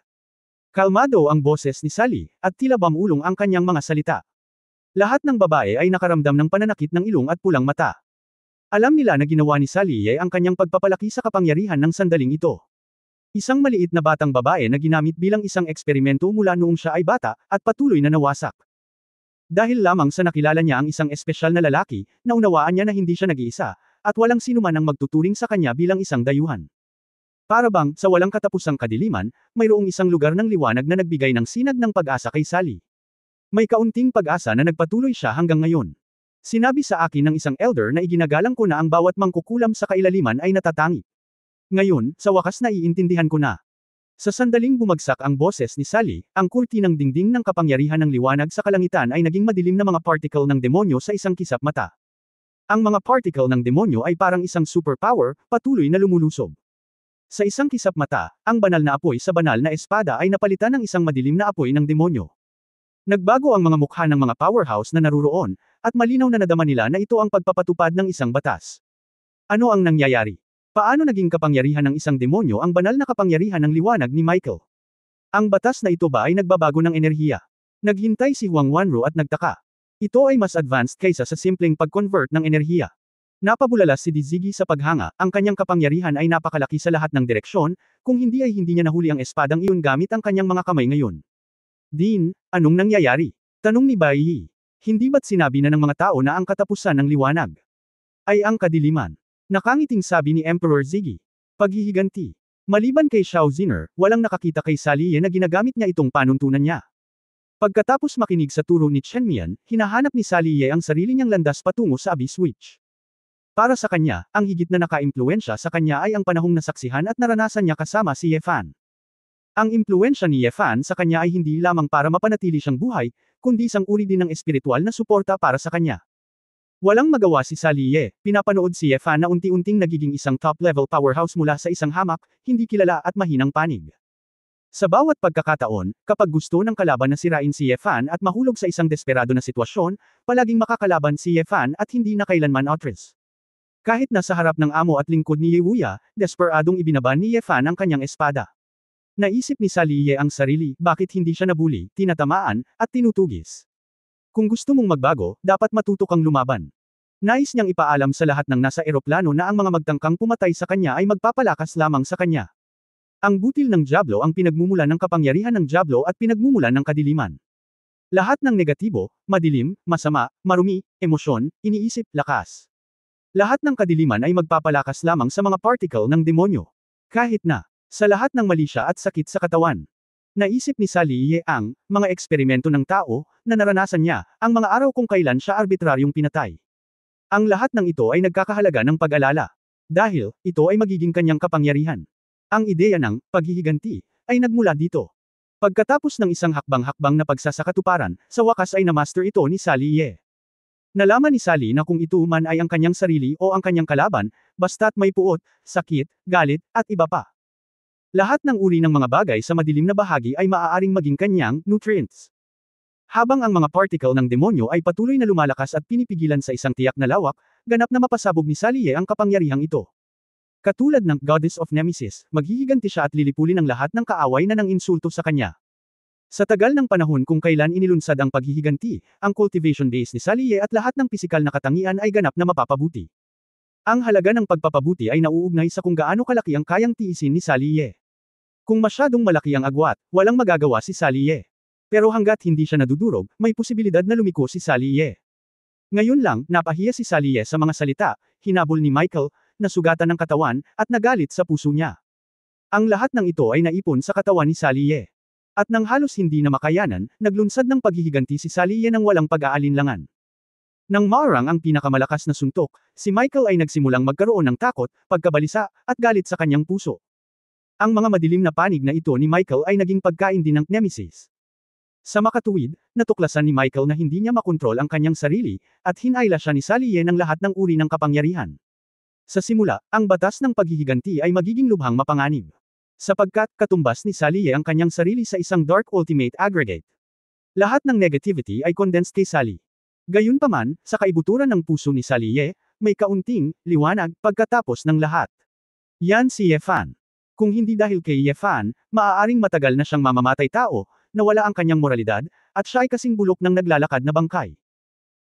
Kalmado ang boses ni Sally, at tila bamulong ang kanyang mga salita. Lahat ng babae ay nakaramdam ng pananakit ng ilong at pulang mata. Alam nila na ginawa ni Sally Ye ang kanyang pagpapalaki sa kapangyarihan ng sandaling ito. Isang maliit na batang babae na ginamit bilang isang eksperimento mula noong siya ay bata, at patuloy na nawasak. Dahil lamang sa nakilala niya ang isang espesyal na lalaki, naunawaan niya na hindi siya nag-iisa, at walang sinuman ang magtuturing sa kanya bilang isang dayuhan. Para bang, sa walang katapusang kadiliman, mayroong isang lugar ng liwanag na nagbigay ng sinag ng pag-asa kay Sally. May kaunting pag-asa na nagpatuloy siya hanggang ngayon. Sinabi sa akin ng isang elder na iginagalang ko na ang bawat mangkukulam sa kailaliman ay natatangi. Ngayon, sa wakas na iintindihan ko na. Sa sandaling bumagsak ang boses ni Sally, ang kurtinang dingding ng kapangyarihan ng liwanag sa kalangitan ay naging madilim na mga particle ng demonyo sa isang kisap mata. Ang mga particle ng demonyo ay parang isang superpower, patuloy na lumulusob. Sa isang kisap mata, ang banal na apoy sa banal na espada ay napalitan ng isang madilim na apoy ng demonyo. Nagbago ang mga mukha ng mga powerhouse na naruroon, at malinaw na nadama nila na ito ang pagpapatupad ng isang batas. Ano ang nangyayari? Paano naging kapangyarihan ng isang demonyo ang banal na kapangyarihan ng liwanag ni Michael? Ang batas na ito ba ay nagbabago ng enerhiya? Naghintay si Huang Wanru at nagtaka. Ito ay mas advanced kaysa sa simpleng pag-convert ng enerhiya. Napabulala si Dizigi sa paghanga, ang kanyang kapangyarihan ay napakalaki sa lahat ng direksyon, kung hindi ay hindi niya nahuli ang espadang iyon gamit ang kanyang mga kamay ngayon. Din, anong nangyayari? Tanong ni Bai Yi. Hindi ba't sinabi na ng mga tao na ang katapusan ng liwanag ay ang kadiliman? Nakangiting sabi ni Emperor Ziggy. Paghihiganti. Maliban kay Xiao Ziner, walang nakakita kay Saliye na ginagamit niya itong panuntunan niya. Pagkatapos makinig sa turo ni Chen Mian, hinahanap ni Saliye ang sarili niyang landas patungo sa Abyss Witch. Para sa kanya, ang higit na nakaimpluwensya sa kanya ay ang panahong nasaksihan at naranasan niya kasama si Ye Fan. Ang impluwensya ni Ye Fan sa kanya ay hindi lamang para mapanatili siyang buhay, kundi isang uri din ng espiritual na suporta para sa kanya. Walang magawa si Saliye, pinapanood si Ye Fan na unti-unting nagiging isang top-level powerhouse mula sa isang hamak, hindi kilala at mahinang panig. Sa bawat pagkakataon, kapag gusto ng kalaban na sirain si Ye Fan at mahulog sa isang desperado na sitwasyon, palaging makakalaban si Ye Fan at hindi na kailanman atras. Kahit nasa harap ng amo at lingkod ni Ye Wuya, desperadong ibinaban ni Ye Fan ang kanyang espada. Naisip ni Saliye ang sarili, bakit hindi siya nabuli, tinatamaan, at tinutugis. Kung gusto mong magbago, dapat matuto kang lumaban. Nais niyang ipaalam sa lahat ng nasa eroplano na ang mga magtangkang pumatay sa kanya ay magpapalakas lamang sa kanya. Ang butil ng Diablo ang pinagmumulan ng kapangyarihan ng Diablo at pinagmumulan ng kadiliman. Lahat ng negatibo, madilim, masama, marumi, emosyon, iniisip, lakas. Lahat ng kadiliman ay magpapalakas lamang sa mga particle ng demonyo. Kahit na, sa lahat ng mali siya at sakit sa katawan. Naisip ni Saliye ang, mga eksperimento ng tao, na naranasan niya, ang mga araw kung kailan siya arbitraryong pinatay. Ang lahat ng ito ay nagkakahalaga ng pag-alala. Dahil, ito ay magiging kanyang kapangyarihan. Ang ideya ng, paghihiganti, ay nagmula dito. Pagkatapos ng isang hakbang-hakbang na pagsasakatuparan, sa wakas ay na-master ito ni Saliye. Nalaman ni Sally na kung ito man ay ang kanyang sarili o ang kanyang kalaban, basta't may puot, sakit, galit, at iba pa. Lahat ng uri ng mga bagay sa madilim na bahagi ay maaaring maging kanyang nutrients. Habang ang mga particle ng demonyo ay patuloy na lumalakas at pinipigilan sa isang tiyak na lawak, ganap na mapasabog ni Saliye ang kapangyarihang ito. Katulad ng Goddess of Nemesis, maghihiganti siya at lilipulin ang lahat ng kaaway na nang insulto sa kanya. Sa tagal ng panahon kung kailan inilunsad ang paghihiganti, ang cultivation base ni Saliye at lahat ng pisikal na katangian ay ganap na mapapabuti. Ang halaga ng pagpapabuti ay nauugnay sa kung gaano kalaki ang kayang tiisin ni Saliye. Kung masyadong malaki ang agwat, walang magagawa si Saliye. Pero hanggat hindi siya nadudurog, may posibilidad na lumiko si Saliye. Ngayon lang, napahiya si Saliye sa mga salita, hinabol ni Michael, nasugatan ng katawan, at nagalit sa puso niya. Ang lahat ng ito ay naipon sa katawan ni Saliye. At nang halos hindi na makayanan, naglunsad ng paghihiganti si Saliye ng walang pag-aalinlangan. Nang maarang ang pinakamalakas na suntok, si Michael ay nagsimulang magkaroon ng takot, pagkabalisa, at galit sa kanyang puso. Ang mga madilim na panig na ito ni Michael ay naging pagkain din ng Nemesis. Sa makatuwid, natuklasan ni Michael na hindi niya makontrol ang kanyang sarili, at hinayla siya ni Saliye ng lahat ng uri ng kapangyarihan. Sa simula, ang batas ng paghihiganti ay magiging lubhang mapanganib. Sapagkat, katumbas ni Saliye ang kanyang sarili sa isang Dark Ultimate Aggregate. Lahat ng negativity ay condensed kay Sally. Gayunpaman, sa kaibuturan ng puso ni Saliye, may kaunting, liwanag, pagkatapos ng lahat. Yan si Ye Fan. Kung hindi dahil kay Ye Fan, maaaring matagal na siyang mamamatay tao, nawala ang kanyang moralidad, at siya ay kasing bulok ng naglalakad na bangkay.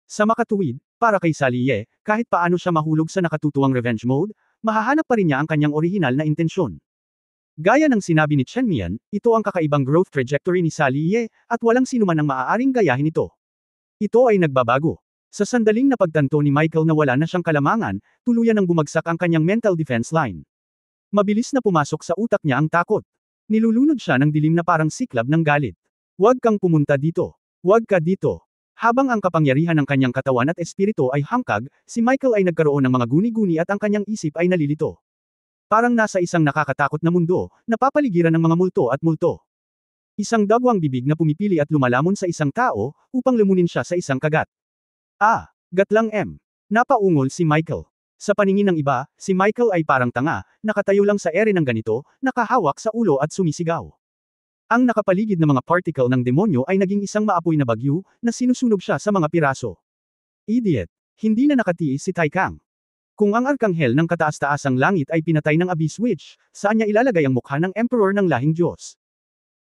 Sa makatuwid, para kay Saliye, kahit paano siya mahulog sa nakatutuwang revenge mode, mahahanap pa rin niya ang kanyang orihinal na intensyon. Gaya ng sinabi ni Chen Mian, ito ang kakaibang growth trajectory ni Saliye, at walang sinuman ang maaaring gayahin ito. Ito ay nagbabago. Sa sandaling na pagtanto ni Michael na wala na siyang kalamangan, tuluyan ng bumagsak ang kanyang mental defense line. Mabilis na pumasok sa utak niya ang takot. Nilulunod siya ng dilim na parang siklab ng galit. Huwag kang pumunta dito. Huwag ka dito. Habang ang kapangyarihan ng kanyang katawan at espiritu ay hangkag, si Michael ay nagkaroon ng mga guni-guni at ang kanyang isip ay nalilito. Parang nasa isang nakakatakot na mundo, napapaligiran ng mga multo at multo. Isang dagwang bibig na pumipili at lumalamon sa isang tao, upang lumunin siya sa isang kagat. Gatlang M. Napaungol si Michael. Sa paningin ng iba, si Michael ay parang tanga, nakatayo lang sa ere ng ganito, nakahawak sa ulo at sumisigaw. Ang nakapaligid na mga particle ng demonyo ay naging isang maapoy na bagyo, na sinusunog siya sa mga piraso. Idiot! Hindi na nakatiis si Tai Kang. Kung ang arkanghel ng kataas-taasang langit ay pinatay ng Abyss Witch, saan niya ilalagay ang mukha ng emperor ng lahing Diyos?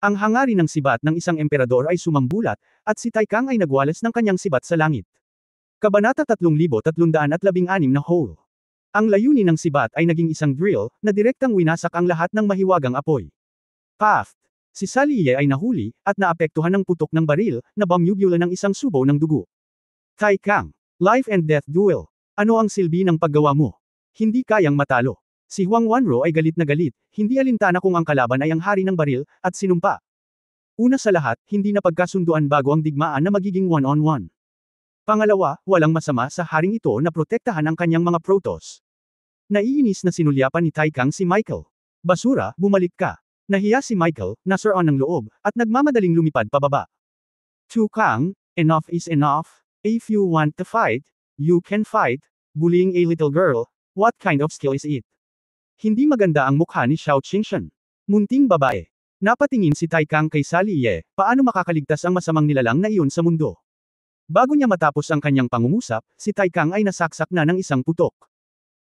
Ang hangarin ng sibat ng isang emperador ay sumambulat, at si Tai Kang ay nagwalas ng kanyang sibat sa langit. Kabanata 3316 na hole. Ang layunin ng sibat ay naging isang drill, na direktang winasak ang lahat ng mahiwagang apoy. Paft. Si Sally Ye ay nahuli, at naapektuhan ng putok ng baril, na bumubula ng isang subo ng dugo. Tai Kang. Life and death duel. Ano ang silbi ng paggawa mo? Hindi kayang matalo. Si Huang Wanro ay galit na galit, hindi alintana kung ang kalaban ay ang hari ng baril, at sinumpa. Una sa lahat, hindi napagkasunduan bago ang digmaan na magiging one-on-one. Pangalawa, walang masama sa haring ito na protektahan ang kanyang mga protos. Naiinis na sinulyapan ni Tai Kang si Michael. Basura, bumalik ka. Nahiya si Michael, nasiraan ng loob, at nagmamadaling lumipad pababa. Tu Kang, enough is enough. If you want to fight, you can fight. Bullying a little girl, what kind of skill is it? Hindi maganda ang mukha ni Xiao Qingshan. Munting babae. Napatingin si Tai Kang kay Sally Ye, paano makakaligtas ang masamang nilalang na iyon sa mundo? Bago niya matapos ang kanyang pangungusap, si Tai Kang ay nasaksak na ng isang putok.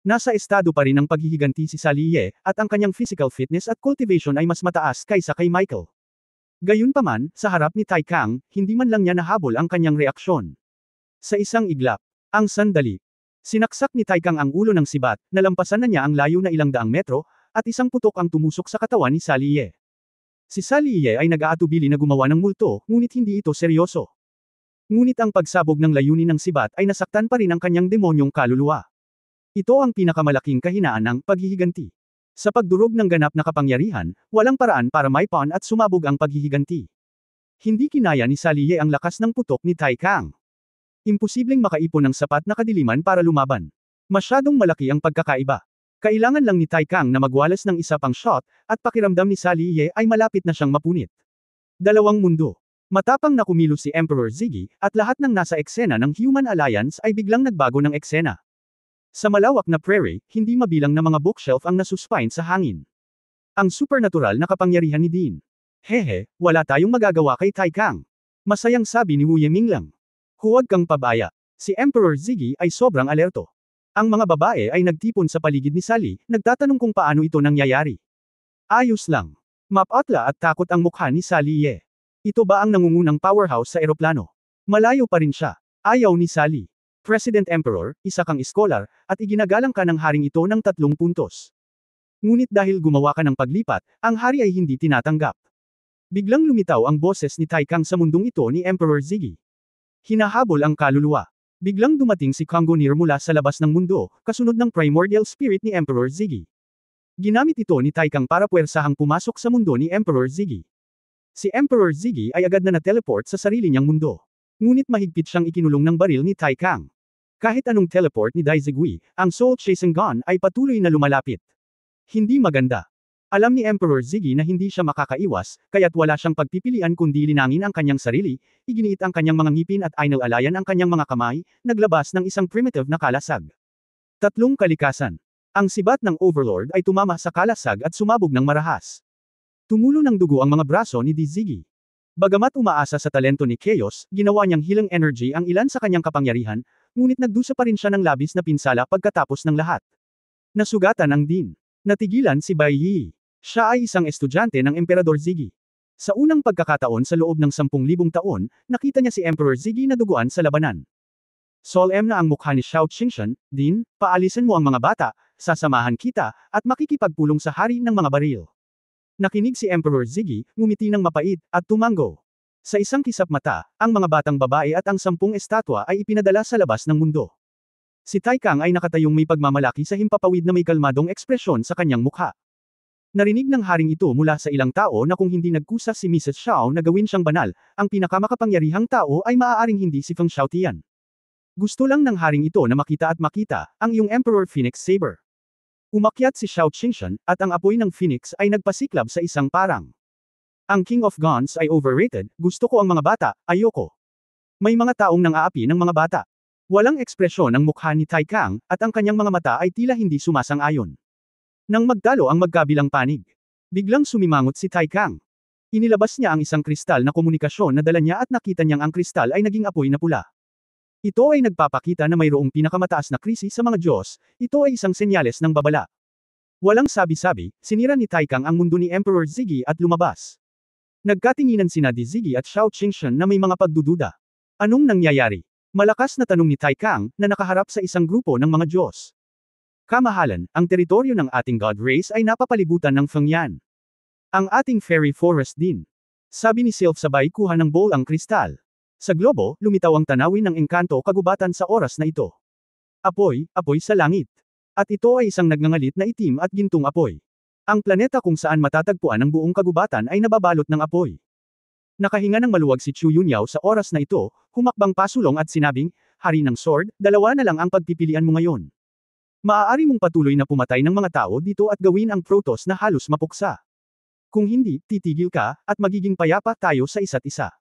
Nasa estado pa rin ang paghihiganti si Sally Ye, at ang kanyang physical fitness at cultivation ay mas mataas kaysa kay Michael. Gayunpaman, sa harap ni Tai Kang, hindi man lang niya nahabol ang kanyang reaksyon. Sa isang iglap, ang sandali. Sinaksak ni Tai Kang ang ulo ng sibat, nalampasan na niya ang layo na ilang daang metro, at isang putok ang tumusok sa katawan ni Sally Ye. Si Sally Ye ay nag-aatubili na gumawa ng multo, ngunit hindi ito seryoso. Ngunit ang pagsabog ng layunin ng sibat ay nasaktan pa rin ang kanyang demonyong kaluluwa. Ito ang pinakamalaking kahinaan ng paghihiganti. Sa pagdurog ng ganap na kapangyarihan, walang paraan para maipawn at sumabog ang paghihiganti. Hindi kinaya ni Sally Ye ang lakas ng putok ni Tai Kang. Imposibleng makaipon ng sapat na kadiliman para lumaban. Masyadong malaki ang pagkakaiba. Kailangan lang ni Tai Kang na magwalas ng isa pang shot, at pakiramdam ni Sally Ye ay malapit na siyang mapunit. Dalawang mundo. Matapang na kumilos si Emperor Ziggy, at lahat ng nasa eksena ng Human Alliance ay biglang nagbago ng eksena. Sa malawak na prairie, hindi mabilang na mga bookshelf ang nasuspine sa hangin. Ang supernatural na kapangyarihan ni Dean. Hehe, wala tayong magagawa kay Tai Kang. Masayang sabi ni Wu Yiming lang. Huwag kang pabaya. Si Emperor Ziggy ay sobrang alerto. Ang mga babae ay nagtipon sa paligid ni Sally, nagtatanong kung paano ito nangyayari. Ayos lang. Mapatla at takot ang mukha ni Sally Ye. Ito ba ang nangungunang powerhouse sa eroplano? Malayo pa rin siya. Ayaw ni Sally. President Emperor, isa kang iskolar, at iginagalang ka ng haring ito ng 3 puntos. Ngunit dahil gumawa ka ng paglipat, ang hari ay hindi tinatanggap. Biglang lumitaw ang boses ni Tai Kang sa mundong ito ni Emperor Ziggy. Hinahabol ang kaluluwa. Biglang dumating si Kongonir mula sa labas ng mundo, kasunod ng primordial spirit ni Emperor Ziggy. Ginamit ito ni Tai Kang para puwersahang pumasok sa mundo ni Emperor Ziggy. Si Emperor Ziggy ay agad na na-teleport sa sarili niyang mundo. Ngunit mahigpit siyang ikinulong ng baril ni Tai Kang. Kahit anong teleport ni Dai Zigui, ang Soul Chasing Gun ay patuloy na lumalapit. Hindi maganda. Alam ni Emperor Ziggy na hindi siya makakaiwas, kaya't wala siyang pagpipilian kundi linangin ang kanyang sarili, iginiit ang kanyang mga ngipin at inalalayan ang kanyang mga kamay, naglabas ng isang primitive na kalasag. 3 kalikasan. Ang sibat ng Overlord ay tumama sa kalasag at sumabog ng marahas. Tumulo ng dugo ang mga braso ni Dai Ziggy. Bagamat umaasa sa talento ni Chaos, ginawa niyang healing energy ang ilan sa kanyang kapangyarihan, ngunit nagdusa pa rin siya ng labis na pinsala pagkatapos ng lahat. Nasugatan ang Dean. Natigilan si Bai Yi. Siya ay isang estudyante ng Emperador Ziggy. Sa unang pagkakataon sa loob ng 10,000 taon, nakita niya si Emperor Ziggy na duguan sa labanan. Solemn na ang mukha ni Xiao Qingshan, Dean, paalisin mo ang mga bata, sasamahan kita, at makikipagpulong sa hari ng mga baril. Nakinig si Emperor Ziggy, ngumiti ng mapait, at tumango. Sa isang kisap mata, ang mga batang babae at ang 10 estatwa ay ipinadala sa labas ng mundo. Si Tai Kang ay nakatayong may pagmamalaki sa himpapawid na may kalmadong ekspresyon sa kanyang mukha. Narinig ng haring ito mula sa ilang tao na kung hindi nagkusa si Mrs. Xiao na gawin siyang banal, ang pinakamakapangyarihang tao ay maaaring hindi si Feng Xiaotian. Gusto lang ng haring ito na makita ang iyong Emperor Phoenix Saber. Umakyat si Xiao Qingshan, at ang apoy ng Phoenix ay nagpasiklab sa isang parang. Ang King of Guns ay overrated, gusto ko ang mga bata, ayoko. May mga taong nang-aapi ng mga bata. Walang ekspresyon ang mukha ni Tai Kang, at ang kanyang mga mata ay tila hindi sumasang-ayon. Nang magtalo ang magkabilang panig, biglang sumimangot si Tai Kang. Inilabas niya ang isang kristal na komunikasyon na dala niya at nakita niyang ang kristal ay naging apoy na pula. Ito ay nagpapakita na mayroong pinakamataas na krisis sa mga Diyos, ito ay isang senyales ng babala. Walang sabi-sabi, sinira ni Tai Kang ang mundo ni Emperor Ziggy at lumabas. Nagkatinginan sina Dai Ziggy at Xiao Qingshan na may mga pagdududa. Anong nangyayari? Malakas na tanong ni Tai Kang, na nakaharap sa isang grupo ng mga Diyos. Kamahalan, ang teritoryo ng ating God race ay napapalibutan ng Fengyan. Ang ating fairy forest din. Sabi ni Sylph sabay kuha ng bowl ang kristal. Sa globo, lumitaw ang tanawin ng engkanto kagubatan sa oras na ito. Apoy, apoy sa langit. At ito ay isang nagngangalit na itim at gintong apoy. Ang planeta kung saan matatagpuan ang buong kagubatan ay nababalot ng apoy. Nakahinga ng maluwag si Chu Yunyao sa oras na ito, humakbang pasulong at sinabing, Hari ng Sword, dalawa na lang ang pagpipilian mo ngayon. Maaari mong patuloy na pumatay ng mga tao dito at gawin ang Protoss na halos mapuksa. Kung hindi, titigil ka, at magiging payapa tayo sa isa't isa.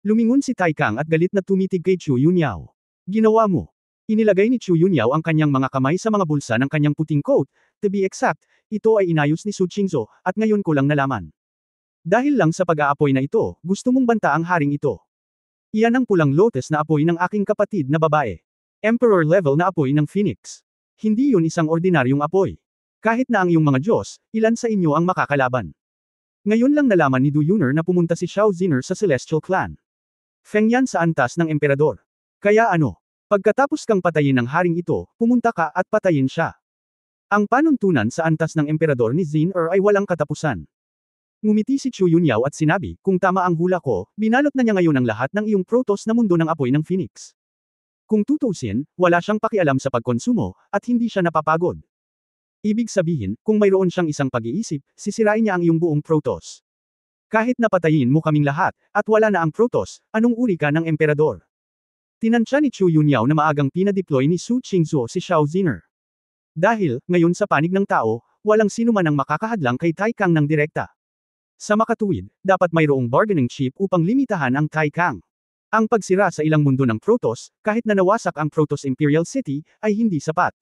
Lumingon si Tai Kang at galit na tumitig kay Chu Yunyao. Ginawa mo. Inilagay ni Chu Yunyao ang kanyang mga kamay sa mga bulsa ng kanyang puting coat, to be exact, ito ay inayos ni Su Qingzhou, at ngayon ko lang nalaman. Dahil lang sa pag-aapoy na ito, gusto mong banta ang haring ito. Iyan ang pulang lotus na apoy ng aking kapatid na babae. Emperor level na apoy ng Phoenix. Hindi yun isang ordinaryong apoy. Kahit na ang iyong mga Diyos, ilan sa inyo ang makakalaban? Ngayon lang nalaman ni Du Yuner na pumunta si Shao Ziner sa Celestial Clan. Fengyan sa antas ng emperador. Kaya ano? Pagkatapos kang patayin ng haring ito, pumunta ka at patayin siya. Ang panuntunan sa antas ng emperador ni Ziner ay walang katapusan. Ngumiti si Chu Yunyao at sinabi, kung tama ang hula ko, binalot na niya ngayon ang lahat ng iyong Protoss na mundo ng apoy ng Phoenix. Kung tutuusin, wala siyang pakialam sa pagkonsumo, at hindi siya napapagod. Ibig sabihin, kung mayroon siyang isang pag-iisip, sisirain niya ang iyong buong Protoss. Kahit napatayin mo kaming lahat, at wala na ang Protoss, anong uri ka ng emperador? Tinansya ni Chu Yunyao na maagang pinadeploy ni Su Qingzhou si Shao Ziner. Dahil, ngayon sa panig ng tao, walang sino man ang makakahadlang kay Tai Kang ng direkta. Sa makatuwid, dapat mayroong bargaining chip upang limitahan ang Tai Kang. Ang pagsira sa ilang mundo ng Protoss, kahit na nawasak ang Protoss Imperial City, ay hindi sapat.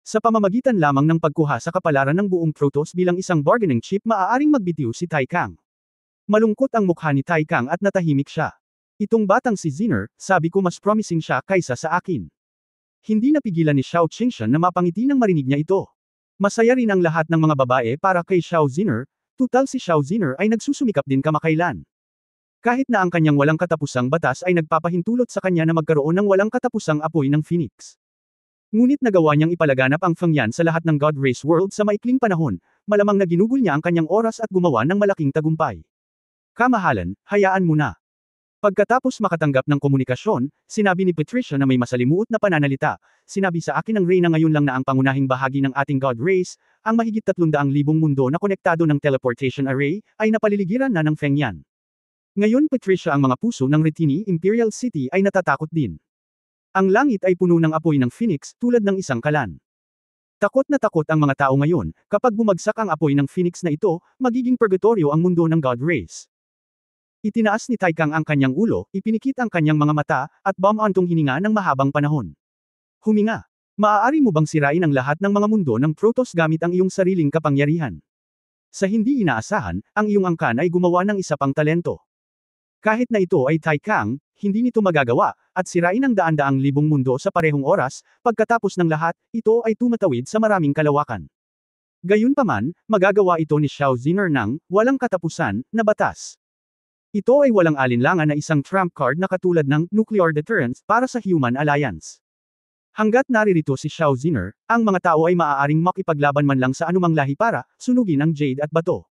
Sa pamamagitan lamang ng pagkuha sa kapalaran ng buong Protoss bilang isang bargaining chip maaaring magbitiw si Tai Kang. Malungkot ang mukha ni Tai Kang at natahimik siya. Itong batang si Ziner, sabi ko mas promising siya kaysa sa akin. Hindi napigilan ni Shao Qingshan na mapangiti nang marinig niya ito. Masaya rin ang lahat ng mga babae para kay Shao Ziner, tutal si Shao Ziner ay nagsusumikap din kamakailan. Kahit na ang kanyang walang katapusang batas ay nagpapahintulot sa kanya na magkaroon ng walang katapusang apoy ng Phoenix. Ngunit nagawa niyang ipalaganap ang Fengyan sa lahat ng God Race World sa maikling panahon, malamang na ginugol niya ang kanyang oras at gumawa ng malaking tagumpay. Kamahalan, hayaan mo na. Pagkatapos makatanggap ng komunikasyon, sinabi ni Patricia na may masalimuot na pananalita, sinabi sa akin ng Reyna ngayon lang na ang pangunahing bahagi ng ating God Race, ang mahigit 300,000 mundo na konektado ng teleportation array, ay napaliligiran na ng Fengyan. Ngayon Patricia ang mga puso ng Retini Imperial City ay natatakot din. Ang langit ay puno ng apoy ng Phoenix tulad ng isang kalan. Takot na takot ang mga tao ngayon, kapag bumagsak ang apoy ng Phoenix na ito, magiging purgatorio ang mundo ng God Race. Itinaas ni Tai Kang ang kanyang ulo, ipinikit ang kanyang mga mata, at bumantong hininga ng mahabang panahon. Huminga. Maaari mo bang sirain ang lahat ng mga mundo ng Protoss gamit ang iyong sariling kapangyarihan? Sa hindi inaasahan, ang iyong angkan ay gumawa ng isa pang talento. Kahit na ito ay Tai Kang, hindi nito magagawa, at sirain ang daan-daang libong mundo sa parehong oras, pagkatapos ng lahat, ito ay tumatawid sa maraming kalawakan. Gayunpaman, magagawa ito ni Shao Ziner ng, walang katapusan, na batas. Ito ay walang alinlangan na isang trump card na katulad ng nuclear deterrence para sa Human Alliance. Hanggat naririto si Shao Ziner, ang mga tao ay maaaring makipaglaban man lang sa anumang lahi para sunugin ang Jade at Bato.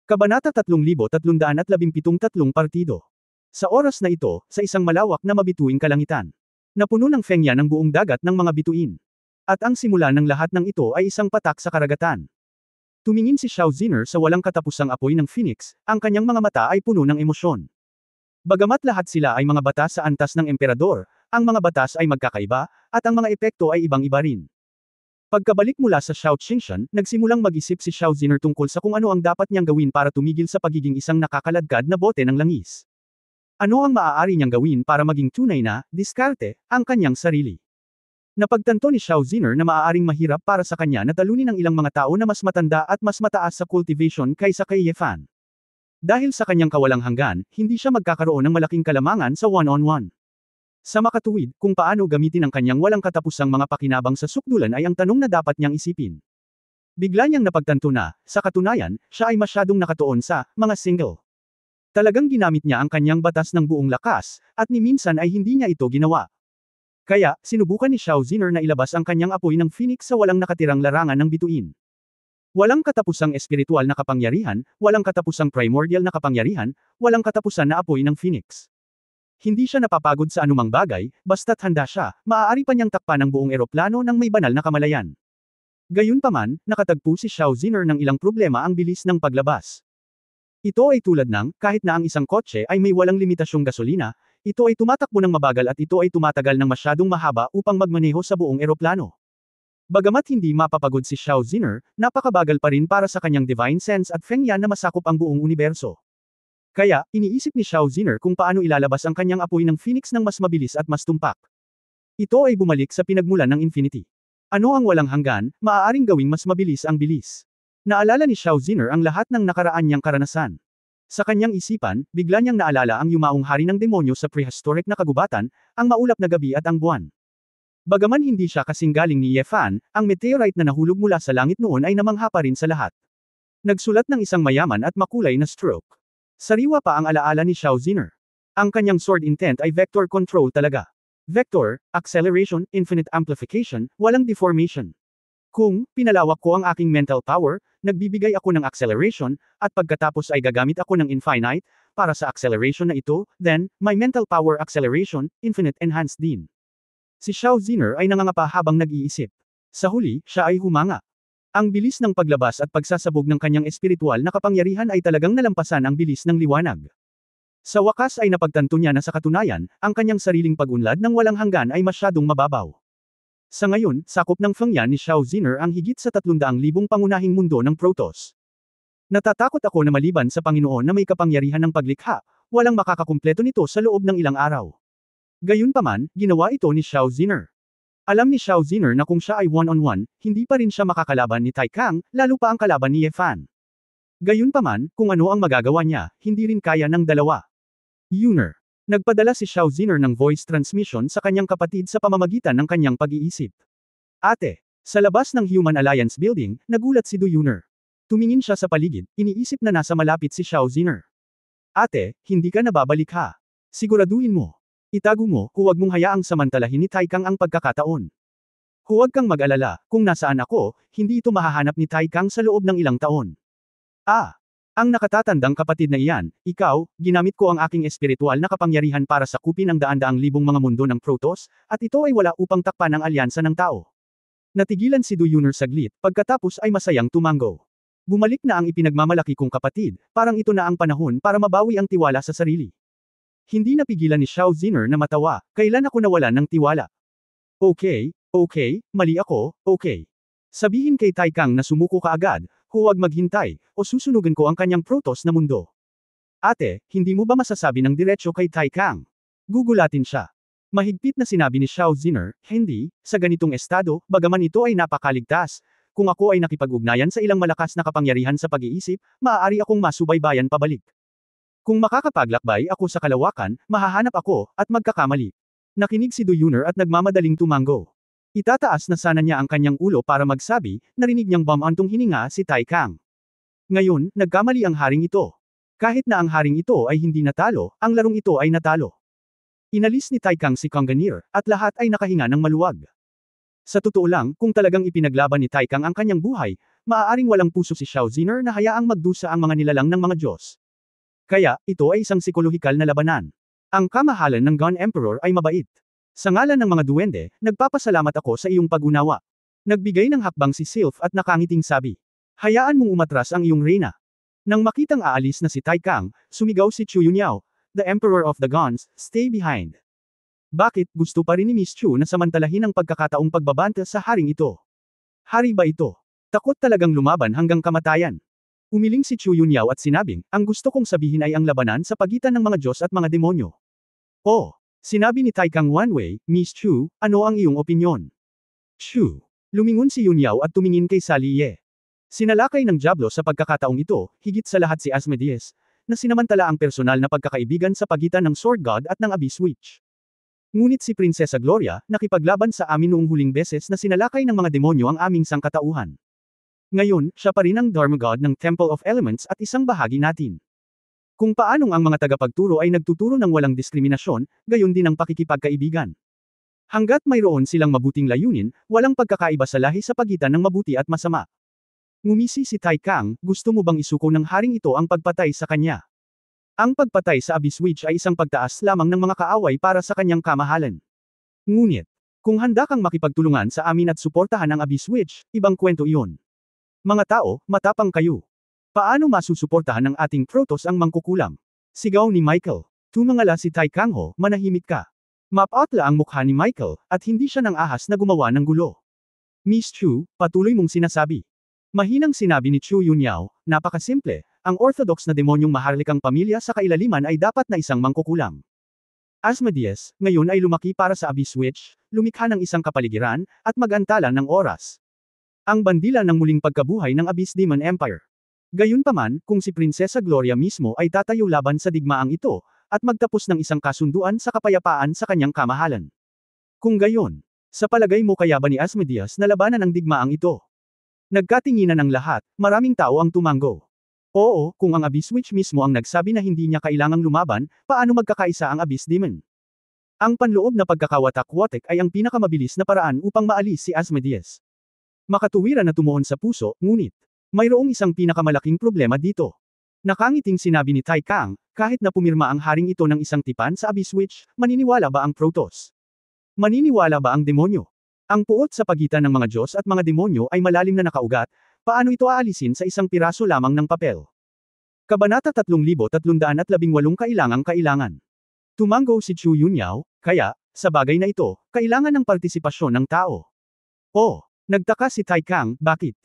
Kabanata 3317 partido. Sa oras na ito, sa isang malawak na mabituing kalangitan, napuno ng Fengyan ang buong dagat ng mga bituin. At ang simula ng lahat ng ito ay isang patak sa karagatan. Tumingin si Shao Ziner sa walang katapusang apoy ng Phoenix, ang kanyang mga mata ay puno ng emosyon. Bagamat lahat sila ay mga batas sa antas ng emperador, ang mga batas ay magkakaiba, at ang mga epekto ay ibang-iba rin. Pagkabalik mula sa Shao Qingshan, nagsimulang mag-isip si Shao Ziner tungkol sa kung ano ang dapat niyang gawin para tumigil sa pagiging isang nakakaladkad na bote ng langis. Ano ang maaari niyang gawin para maging tunay na, diskarte, ang kanyang sarili. Napagtanto ni Shao Ziner na maaaring mahirap para sa kanya na talunin ang ilang mga tao na mas matanda at mas mataas sa cultivation kaysa kay Ye Fan. Dahil sa kanyang kawalang hanggan, hindi siya magkakaroon ng malaking kalamangan sa one-on-one. Sa makatuwid, kung paano gamitin ang kanyang walang katapusang mga pakinabang sa sukdulan ay ang tanong na dapat niyang isipin. Bigla niyang napagtanto na, sa katunayan, siya ay masyadong nakatuon sa mga single. Talagang ginamit niya ang kanyang batas ng buong lakas, at ni minsan ay hindi niya ito ginawa. Kaya, sinubukan ni Xiao Ziner na ilabas ang kanyang apoy ng phoenix sa walang nakatirang larangan ng bituin. Walang katapusang espiritual na kapangyarihan, walang katapusang primordial na kapangyarihan, walang katapusan na apoy ng phoenix. Hindi siya napapagod sa anumang bagay, basta't handa siya, maaari pa niyang takpan ang buong eroplano ng may banal na kamalayan. Gayunpaman, nakatagpo si Xiao Ziner ng ilang problema ang bilis ng paglabas. Ito ay tulad ng, kahit na ang isang kotse ay may walang limitasyong gasolina, ito ay tumatakbo ng mabagal at ito ay tumatagal ng masyadong mahaba upang magmaneho sa buong eroplano. Bagamat hindi mapapagod si Xiao Ziner, napakabagal pa rin para sa kanyang divine sense at feng yan na masakop ang buong universo. Kaya, iniisip ni Xiao Ziner kung paano ilalabas ang kanyang apoy ng phoenix ng mas mabilis at mas tumpak. Ito ay bumalik sa pinagmulan ng infinity. Ano ang walang hanggan, maaaring gawing mas mabilis ang bilis. Naalala ni Xiao Ziner ang lahat ng nakaraan niyang karanasan. Sa kanyang isipan, bigla niyang naalala ang yumaong hari ng demonyo sa prehistoric na kagubatan, ang maulap na gabi at ang buwan. Bagaman hindi siya kasing galing ni Ye Fan, ang meteorite na nahulog mula sa langit noon ay namangha pa rin sa lahat. Nagsulat ng isang mayaman at makulay na stroke. Sariwa pa ang alaala ni Xiao Ziner. Ang kanyang sword intent ay vector control talaga. Vector, acceleration, infinite amplification, walang deformation. Kung pinalawak ko ang aking mental power, nagbibigay ako ng acceleration, at pagkatapos ay gagamit ako ng infinite, para sa acceleration na ito, then, my mental power acceleration, infinite enhanced din. Si Xiao Ziner ay nangangapa habang nag-iisip. Sa huli, siya ay humanga. Ang bilis ng paglabas at pagsasabog ng kanyang espiritual na kapangyarihan ay talagang nalampasan ang bilis ng liwanag. Sa wakas ay napagtanto niya na sa katunayan, ang kanyang sariling pag-unlad ng walang hanggan ay masyadong mababaw. Sa ngayon, sakop ng fengyan ni Xiao Ziner ang higit sa 300,000 pangunahing mundo ng Protoss. Natatakot ako na maliban sa Panginoon na may kapangyarihan ng paglikha, walang makakakumpleto nito sa loob ng ilang araw. Gayunpaman, ginawa ito ni Xiao Ziner. Alam ni Xiao Ziner na kung siya ay one-on-one, hindi pa rin siya makakalaban ni Tai Kang, lalo pa ang kalaban ni Ye Fan. Gayunpaman, kung ano ang magagawa niya, hindi rin kaya ng dalawa. Yuner. Nagpadala si Xiao Ziner ng voice transmission sa kanyang kapatid sa pamamagitan ng kanyang pag-iisip. Ate. Sa labas ng Human Alliance Building, nagulat si Du Yuner. Tumingin siya sa paligid, iniisip na nasa malapit si Xiao Ziner. Ate, hindi ka nababalik ha. Siguraduhin mo. Itago mo, huwag mong hayaang samantalahin ni Tai Kang ang pagkakataon. Huwag kang mag-alala, kung nasaan ako, hindi ito mahahanap ni Tai Kang sa loob ng ilang taon. Ang nakatatandang kapatid na iyan, ikaw, ginamit ko ang aking espiritual na kapangyarihan para sakupin ang daan-daang libong mga mundo ng Protoss, at ito ay wala upang takpan ang alyansa ng tao. Natigilan si Du Yuner saglit, pagkatapos ay masayang tumango. Bumalik na ang ipinagmamalaki kong kapatid, parang ito na ang panahon para mabawi ang tiwala sa sarili. Hindi napigilan ni Xiao Ziner na matawa, kailan ako nawalan ng tiwala. Okay, mali ako, okay. Sabihin kay Tai Kang na sumuko ka agad, huwag maghintay, o susunugan ko ang kanyang Protoss na mundo. Ate, hindi mo ba masasabi ng diretsyo kay Tai Kang? Gugulatin siya. Mahigpit na sinabi ni Xiao Ziner, hindi, sa ganitong estado, bagaman ito ay napakaligtas, kung ako ay nakipag-ugnayan sa ilang malakas na kapangyarihan sa pag-iisip, maaari akong masubaybayan pabalik. Kung makakapaglakbay ako sa kalawakan, mahahanap ako, at magkakamali. Nakinig si Du Yuner at nagmamadaling tumango. Itataas na sana niya ang kanyang ulo para magsabi, narinig niyang bamantong hininga si Tai Kang. Ngayon, nagkamali ang haring ito. Kahit na ang haring ito ay hindi natalo, ang larong ito ay natalo. Inalis ni Tai Kang si Konganir, at lahat ay nakahinga ng maluwag. Sa totoo lang, kung talagang ipinaglaban ni Tai Kang ang kanyang buhay, maaaring walang puso si Xiao Ziner na hayaang magdusa ang mga nilalang ng mga Diyos. Kaya, ito ay isang psikolohikal na labanan. Ang kamahalan ng Gun Emperor ay mabait. Sa ngalan ng mga duwende, nagpapasalamat ako sa iyong pag-unawa. Nagbigay ng hakbang si Sylph at nakangiting sabi. Hayaan mong umatras ang iyong reyna. Nang makitang aalis na si Tai Kang, sumigaw si Chu Yunyao, the Emperor of the Guns, stay behind. Bakit gusto pa rin ni Miss Chu na samantalahin ang pagkakataong pagbabanta sa haring ito? Hari ba ito? Takot talagang lumaban hanggang kamatayan. Umiling si Chu Yunyao at sinabing, ang gusto kong sabihin ay ang labanan sa pagitan ng mga Diyos at mga demonyo. Oh, sinabi ni Tai Kang one way, Miss Chu, ano ang iyong opinyon? Chu. Lumingon si Yunyao at tumingin kay Sally Ye. Sinalakay ng Diablo sa pagkakataong ito, higit sa lahat si Asmodeus, na sinamantala ang personal na pagkakaibigan sa pagitan ng Sword God at ng Abyss Witch. Ngunit si Prinsesa Gloria, nakipaglaban sa amin noong huling beses na sinalakay ng mga demonyo ang aming sangkatauhan. Ngayon, siya pa rin ang Dharma God ng Temple of Elements at isang bahagi natin. Kung paanong ang mga tagapagturo ay nagtuturo ng walang diskriminasyon, gayon din ang pakikipagkaibigan. Hanggat mayroon silang mabuting layunin, walang pagkakaiba sa lahi sa pagitan ng mabuti at masama. Ngumisi si Tai Kang, gusto mo bang isuko ng haring ito ang pagpatay sa kanya? Ang pagpatay sa Abyss Witch ay isang pagtaas lamang ng mga kaaway para sa kanyang kamahalan. Ngunit, kung handa kang makipagtulungan sa amin at suportahan ang Abyss Witch, ibang kwento iyon. Mga tao, matapang kayo. Paano masusuportahan ng ating Protoss ang mangkukulam? Sigaw ni Michael. Tumangala si Tai Kang Ho, manahimik ka. Mapatla ang mukha ni Michael, at hindi siya nang ahas na gumawa ng gulo. Miss Chu, patuloy mong sinasabi. Mahinang sinabi ni Chu Yunyao, napakasimple, ang orthodox na demonyong maharlikang pamilya sa kailaliman ay dapat na isang mangkukulam. Asmodeus, ngayon ay lumaki para sa Abyss Witch, lumikha ng isang kapaligiran, at mag-antala ng oras. Ang bandila ng muling pagkabuhay ng Abyss Demon Empire. Gayunpaman, kung si Prinsesa Gloria mismo ay tatayo laban sa digmaang ito, at magtapos ng isang kasunduan sa kapayapaan sa kanyang kamahalan. Kung gayon, sa palagay mo kaya ba ni Asmodeus na labanan ang digmaang ito? Nagkatinginan ang lahat, maraming tao ang tumango. Oo, kung ang Abyss Witch mismo ang nagsabi na hindi niya kailangang lumaban, paano magkakaisa ang Abyss Demon? Ang panloob na pagkakawatak-watak ay ang pinakamabilis na paraan upang maalis si Asmodeus. Makatuwiran na tumuon sa puso, ngunit, mayroong isang pinakamalaking problema dito. Nakangiting sinabi ni Tai Kang, kahit na pumirma ang haring ito ng isang tipan sa Abyss Witch, maniniwala ba ang Protoss? Maniniwala ba ang demonyo? Ang puot sa pagitan ng mga Diyos at mga demonyo ay malalim na nakaugat, paano ito aalisin sa isang piraso lamang ng papel? Kabanata 3318 Kailangan. Tumango si Chu Yunyao, kaya, sa bagay na ito, kailangan ng partisipasyon ng tao. Oh, nagtaka si Tai Kang, bakit?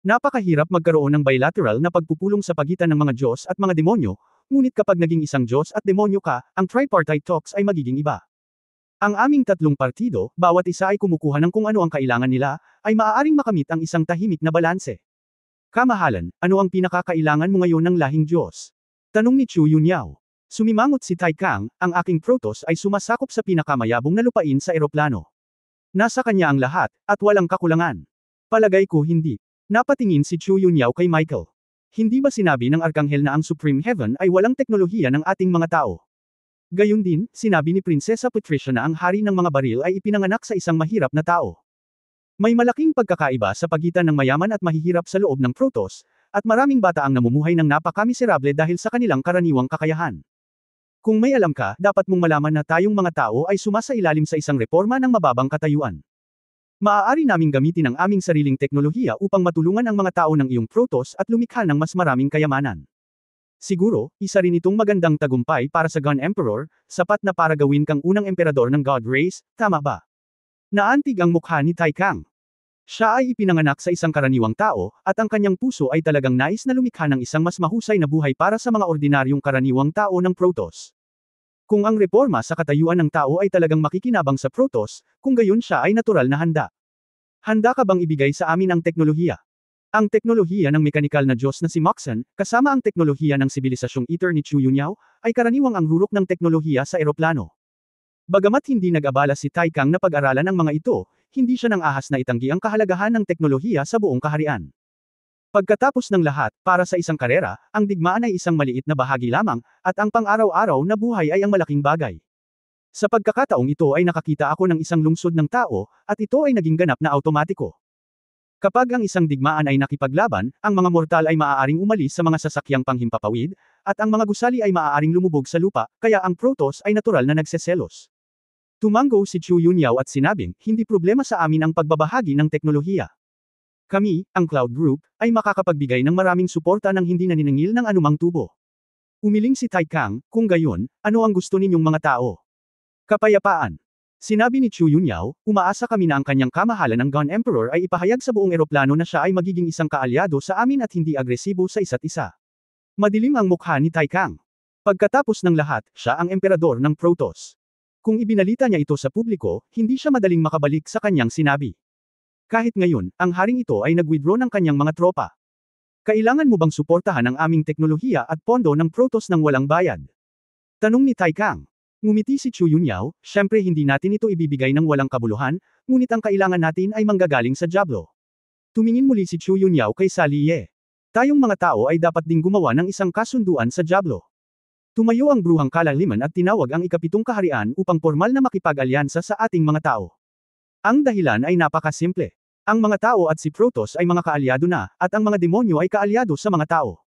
Napakahirap magkaroon ng bilateral na pagpupulong sa pagitan ng mga Diyos at mga demonyo, ngunit kapag naging isang Diyos at demonyo ka, ang tripartite talks ay magiging iba. Ang aming tatlong partido, bawat isa ay kumukuha ng kung ano ang kailangan nila, ay maaaring makamit ang isang tahimik na balanse. Kamahalan, ano ang pinakakailangan mo ngayon ng lahing Diyos? Tanong ni Chu Yunyao. Sumimangot si Tai Kang, ang aking Protoss ay sumasakop sa pinakamayabong na lupain sa eroplano. Nasa kanya ang lahat, at walang kakulangan. Palagay ko hindi. Napatingin si Chu Yunyao kay Michael. Hindi ba sinabi ng Arkanghel na ang Supreme Heaven ay walang teknolohiya ng ating mga tao? Gayun din, sinabi ni Prinsesa Patricia na ang hari ng mga baril ay ipinanganak sa isang mahirap na tao. May malaking pagkakaiba sa pagitan ng mayaman at mahihirap sa loob ng Protoss, at maraming bata ang namumuhay ng napakamiserable dahil sa kanilang karaniwang kakayahan. Kung may alam ka, dapat mong malaman na tayong mga tao ay sumasailalim sa isang reforma ng mababang katayuan. Maaari naming gamitin ang aming sariling teknolohiya upang matulungan ang mga tao ng iyong Protoss at lumikha ng mas maraming kayamanan. Siguro, isa rin itong magandang tagumpay para sa Gun Emperor, sapat na para gawin kang unang emperador ng God Race, tama ba? Naantig ang mukha ni Tai Kang. Siya ay ipinanganak sa isang karaniwang tao, at ang kanyang puso ay talagang nais na lumikha ng isang mas mahusay na buhay para sa mga ordinaryong karaniwang tao ng Protoss. Kung ang reforma sa katayuan ng tao ay talagang makikinabang sa Protoss, kung gayon siya ay natural na handa. Handa ka bang ibigay sa amin ang teknolohiya? Ang teknolohiya ng mekanikal na Diyos na si Moxon, kasama ang teknolohiya ng sibilisasyong Ether ni Chu Yunyao, ay karaniwang ang rurok ng teknolohiya sa eroplano. Bagamat hindi nag-abala si Tai Kang na pag-aralan ang mga ito, hindi siya nang ahas na itanggi ang kahalagahan ng teknolohiya sa buong kaharian. Pagkatapos ng lahat, para sa isang karera, ang digmaan ay isang maliit na bahagi lamang, at ang pang-araw-araw na buhay ay ang malaking bagay. Sa pagkakataong ito ay nakakita ako ng isang lungsod ng tao, at ito ay naging ganap na automatiko. Kapag ang isang digmaan ay nakipaglaban, ang mga mortal ay maaaring umalis sa mga sasakyang panghimpapawid, at ang mga gusali ay maaaring lumubog sa lupa, kaya ang Protoss ay natural na nagseselos. Tumango si Chu Yunyao at sinabing, hindi problema sa amin ang pagbabahagi ng teknolohiya. Kami, ang Cloud Group, ay makakapagbigay ng maraming suporta nang hindi naniningil ng anumang tubo. Umiling si Tai Kang, kung gayon, ano ang gusto ninyong mga tao? Kapayapaan. Sinabi ni Chu Yunyao, umaasa kami na ang kanyang kamahalan ng Gun Emperor ay ipahayag sa buong eroplano na siya ay magiging isang kaalyado sa amin at hindi agresibo sa isa't isa. Madilim ang mukha ni Tai Kang. Pagkatapos ng lahat, siya ang emperador ng Protoss. Kung ibinalita niya ito sa publiko, hindi siya madaling makabalik sa kanyang sinabi. Kahit ngayon, ang haring ito ay nag-withdraw ng kanyang mga tropa. Kailangan mo bang suportahan ang aming teknolohiya at pondo ng Protoss ng walang bayad? Tanong ni Tai Kang. Ngumiti si Chu Yunyao, syempre hindi natin ito ibibigay ng walang kabuluhan, ngunit ang kailangan natin ay manggagaling sa Diablo. Tumingin muli si Chu Yunyao kay Sally Ye. Tayong mga tao ay dapat ding gumawa ng isang kasunduan sa Diablo. Tumayo ang bruhang kalaliman at tinawag ang ikapitong kaharian upang formal na makipag-alyansa sa ating mga tao. Ang dahilan ay napakasimple. Ang mga tao at si Protoss ay mga kaalyado na, at ang mga demonyo ay kaalyado sa mga tao.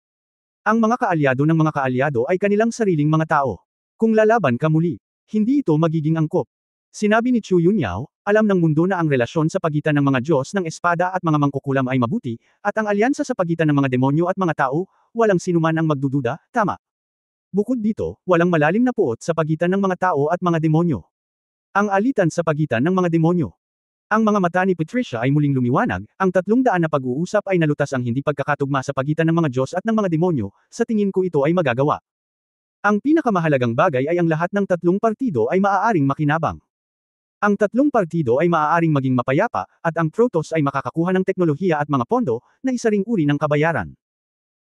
Ang mga kaalyado ng mga kaalyado ay kanilang sariling mga tao. Kung lalaban ka muli, hindi ito magiging angkop. Sinabi ni Chu Yunyao, alam ng mundo na ang relasyon sa pagitan ng mga Diyos ng espada at mga mangkukulam ay mabuti, at ang alyansa sa pagitan ng mga demonyo at mga tao, walang sinuman ang magdududa, tama. Bukod dito, walang malalim na puot sa pagitan ng mga tao at mga demonyo. Ang alitan sa pagitan ng mga demonyo. Ang mga mata ni Patricia ay muling lumiwanag, ang 300 na pag-uusap ay nalutas ang hindi pagkakatugma sa pagitan ng mga Diyos at ng mga demonyo, sa tingin ko ito ay magagawa. Ang pinakamahalagang bagay ay ang lahat ng tatlong partido ay maaaring makinabang. Ang tatlong partido ay maaaring maging mapayapa, at ang Protoss ay makakakuha ng teknolohiya at mga pondo, na isa ring uri ng kabayaran.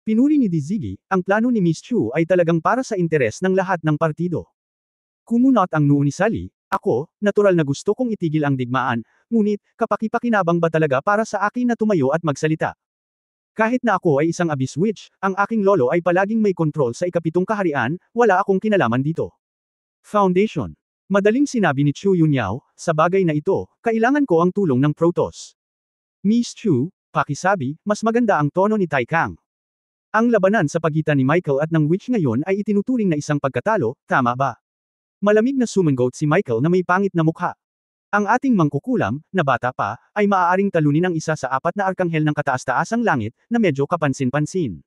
Pinuri ni Dizigi, ang plano ni Miss Chu ay talagang para sa interes ng lahat ng partido. Kumunot ang noo ni Sally, ako, natural na gusto kong itigil ang digmaan, ngunit, kapakipakinabang ba talaga para sa akin na tumayo at magsalita? Kahit na ako ay isang abyss witch, ang aking lolo ay palaging may kontrol sa ikapitong kaharian, wala akong kinalaman dito. Foundation. Madaling sinabi ni Chu Yunyao, sa bagay na ito, kailangan ko ang tulong ng Protoss. Miss Chu, pakisabi, mas maganda ang tono ni Tai Kang. Ang labanan sa pagitan ni Michael at ng witch ngayon ay itinuturing na isang pagkatalo, tama ba? Malamig na sumangot si Michael na may pangit na mukha. Ang ating mangkukulam, na bata pa, ay maaaring talunin ang isa sa 4 na arkanghel ng kataas-taasang langit, na medyo kapansin-pansin.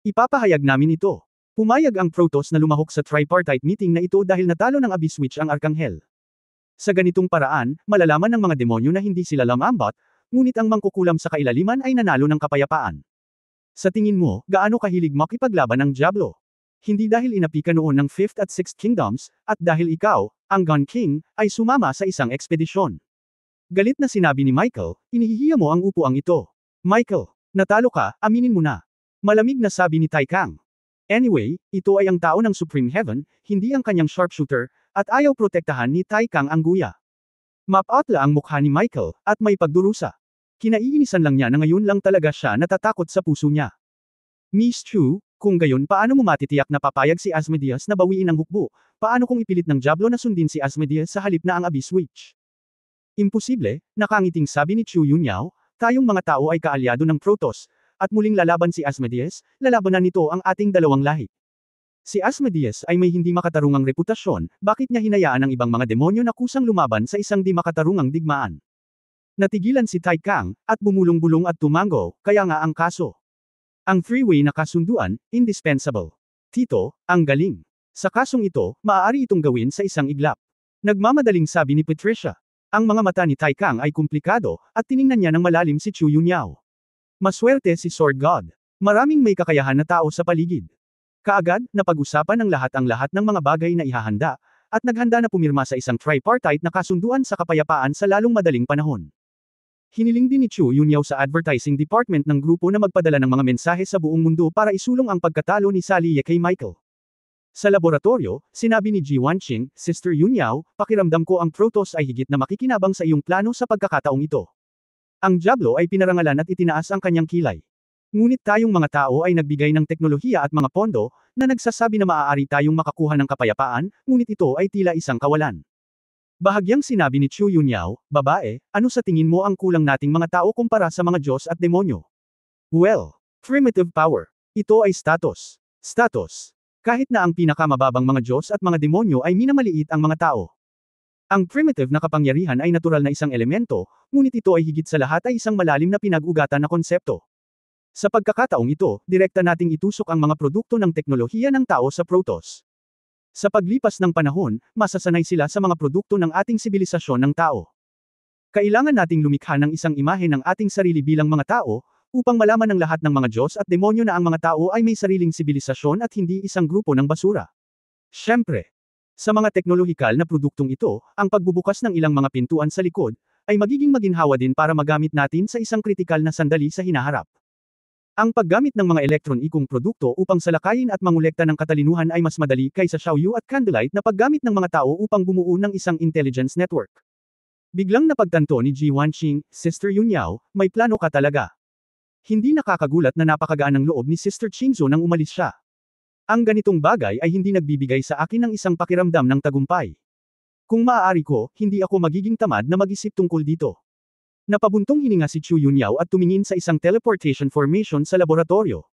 Ipapahayag namin ito. Pumayag ang Protoss na lumahok sa tripartite meeting na ito dahil natalo ng Abyss Witch ang arkanghel. Sa ganitong paraan, malalaman ng mga demonyo na hindi sila lamambot, ngunit ang mangkukulam sa kailaliman ay nanalo ng kapayapaan. Sa tingin mo, gaano kahilig makipaglaban ang Diablo? Hindi dahil inapi ka noon ng 5th at 6th Kingdoms, at dahil ikaw, ang Gun King, ay sumama sa isang ekspedisyon. Galit na sinabi ni Michael, inihihiya mo ang upuang ito. Michael, natalo ka, aminin mo na. Malamig na sabi ni Tai Kang. Anyway, ito ay ang tao ng Supreme Heaven, hindi ang kanyang sharpshooter, at ayaw protektahan ni Tai Kang ang guya. Mapatla ang mukha ni Michael, at may pagdurusa. Kinaiinisan lang niya na ngayon lang talaga siya natatakot sa puso niya. Miss Chu, kung gayon paano mo matitiyak na papayag si Asmodeus na bawiin ang hukbo? Paano kung ipilit ng Diablo na sundin si Asmodeus sa halip na ang Abyss Witch? Imposible, nakangiting sabi ni Chu Yunyao, tayong mga tao ay kaalyado ng Protoss, at muling lalaban si Asmodeus, lalabanan nito ang ating dalawang lahi. Si Asmodeus ay may hindi makatarungang reputasyon, bakit niya hinayaan ang ibang mga demonyo na kusang lumaban sa isang di makatarungang digmaan? Natigilan si Tai Kang, at bumulong-bulong at tumango, kaya nga ang kaso. Ang three-way na kasunduan, indispensable. Tito, ang galing. Sa kasong ito, maaari itong gawin sa isang iglap. Nagmamadaling sabi ni Patricia. Ang mga mata ni Tai Kang ay komplikado, at tiningnan niya ng malalim si Chu Yunyao. Maswerte si Sword God. Maraming may kakayahan na tao sa paligid. Kaagad, napag-usapan ng lahat ang lahat ng mga bagay na ihahanda, at naghanda na pumirma sa isang tripartite na kasunduan sa kapayapaan sa lalong madaling panahon. Hiniling din ni Chu Yunyao sa advertising department ng grupo na magpadala ng mga mensahe sa buong mundo para isulong ang pagkatalo ni Sally kay Michael. Sa laboratorio, sinabi ni Ji Wanqing, Sister Yunyao, pakiramdam ko ang Protoss ay higit na makikinabang sa iyong plano sa pagkakataong ito. Ang Diablo ay pinarangalan at itinaas ang kanyang kilay. Ngunit tayong mga tao ay nagbigay ng teknolohiya at mga pondo, na nagsasabi na maaari tayong makakuha ng kapayapaan, ngunit ito ay tila isang kawalan. Bahagyang sinabi ni Chu Yunyao, babae, ano sa tingin mo ang kulang nating mga tao kumpara sa mga Diyos at demonyo? Well, primitive power. Ito ay status. Status. Kahit na ang pinakamababang mga Diyos at mga demonyo ay minamaliit ang mga tao. Ang primitive na kapangyarihan ay natural na isang elemento, ngunit ito ay higit sa lahat ay isang malalim na pinag-ugatan na konsepto. Sa pagkakataong ito, direkta nating itusok ang mga produkto ng teknolohiya ng tao sa Protoss. Sa paglipas ng panahon, masasanay sila sa mga produkto ng ating sibilisasyon ng tao. Kailangan nating lumikha ng isang imahe ng ating sarili bilang mga tao, upang malaman ng lahat ng mga Diyos at demonyo na ang mga tao ay may sariling sibilisasyon at hindi isang grupo ng basura. Siyempre, sa mga teknolohikal na produktong ito, ang pagbubukas ng ilang mga pintuan sa likod, ay magiging maginhawa din para magamit natin sa isang kritikal na sandali sa hinaharap. Ang paggamit ng mga elektronikong produkto upang salakayin at mangolekta ng katalinuhan ay mas madali kaysa Xiaoyu at Candlelight na paggamit ng mga tao upang bumuo ng isang intelligence network. Biglang napagtanto ni Ji Wanqing, Sister Yunyao, may plano ka talaga. Hindi nakakagulat na napakagaan ng loob ni Sister Qingzhou nang umalis siya. Ang ganitong bagay ay hindi nagbibigay sa akin ng isang pakiramdam ng tagumpay. Kung maaari ko, hindi ako magiging tamad na mag-isip tungkol dito. Napabuntong hininga si Chu Yunyao at tumingin sa isang teleportation formation sa laboratorio.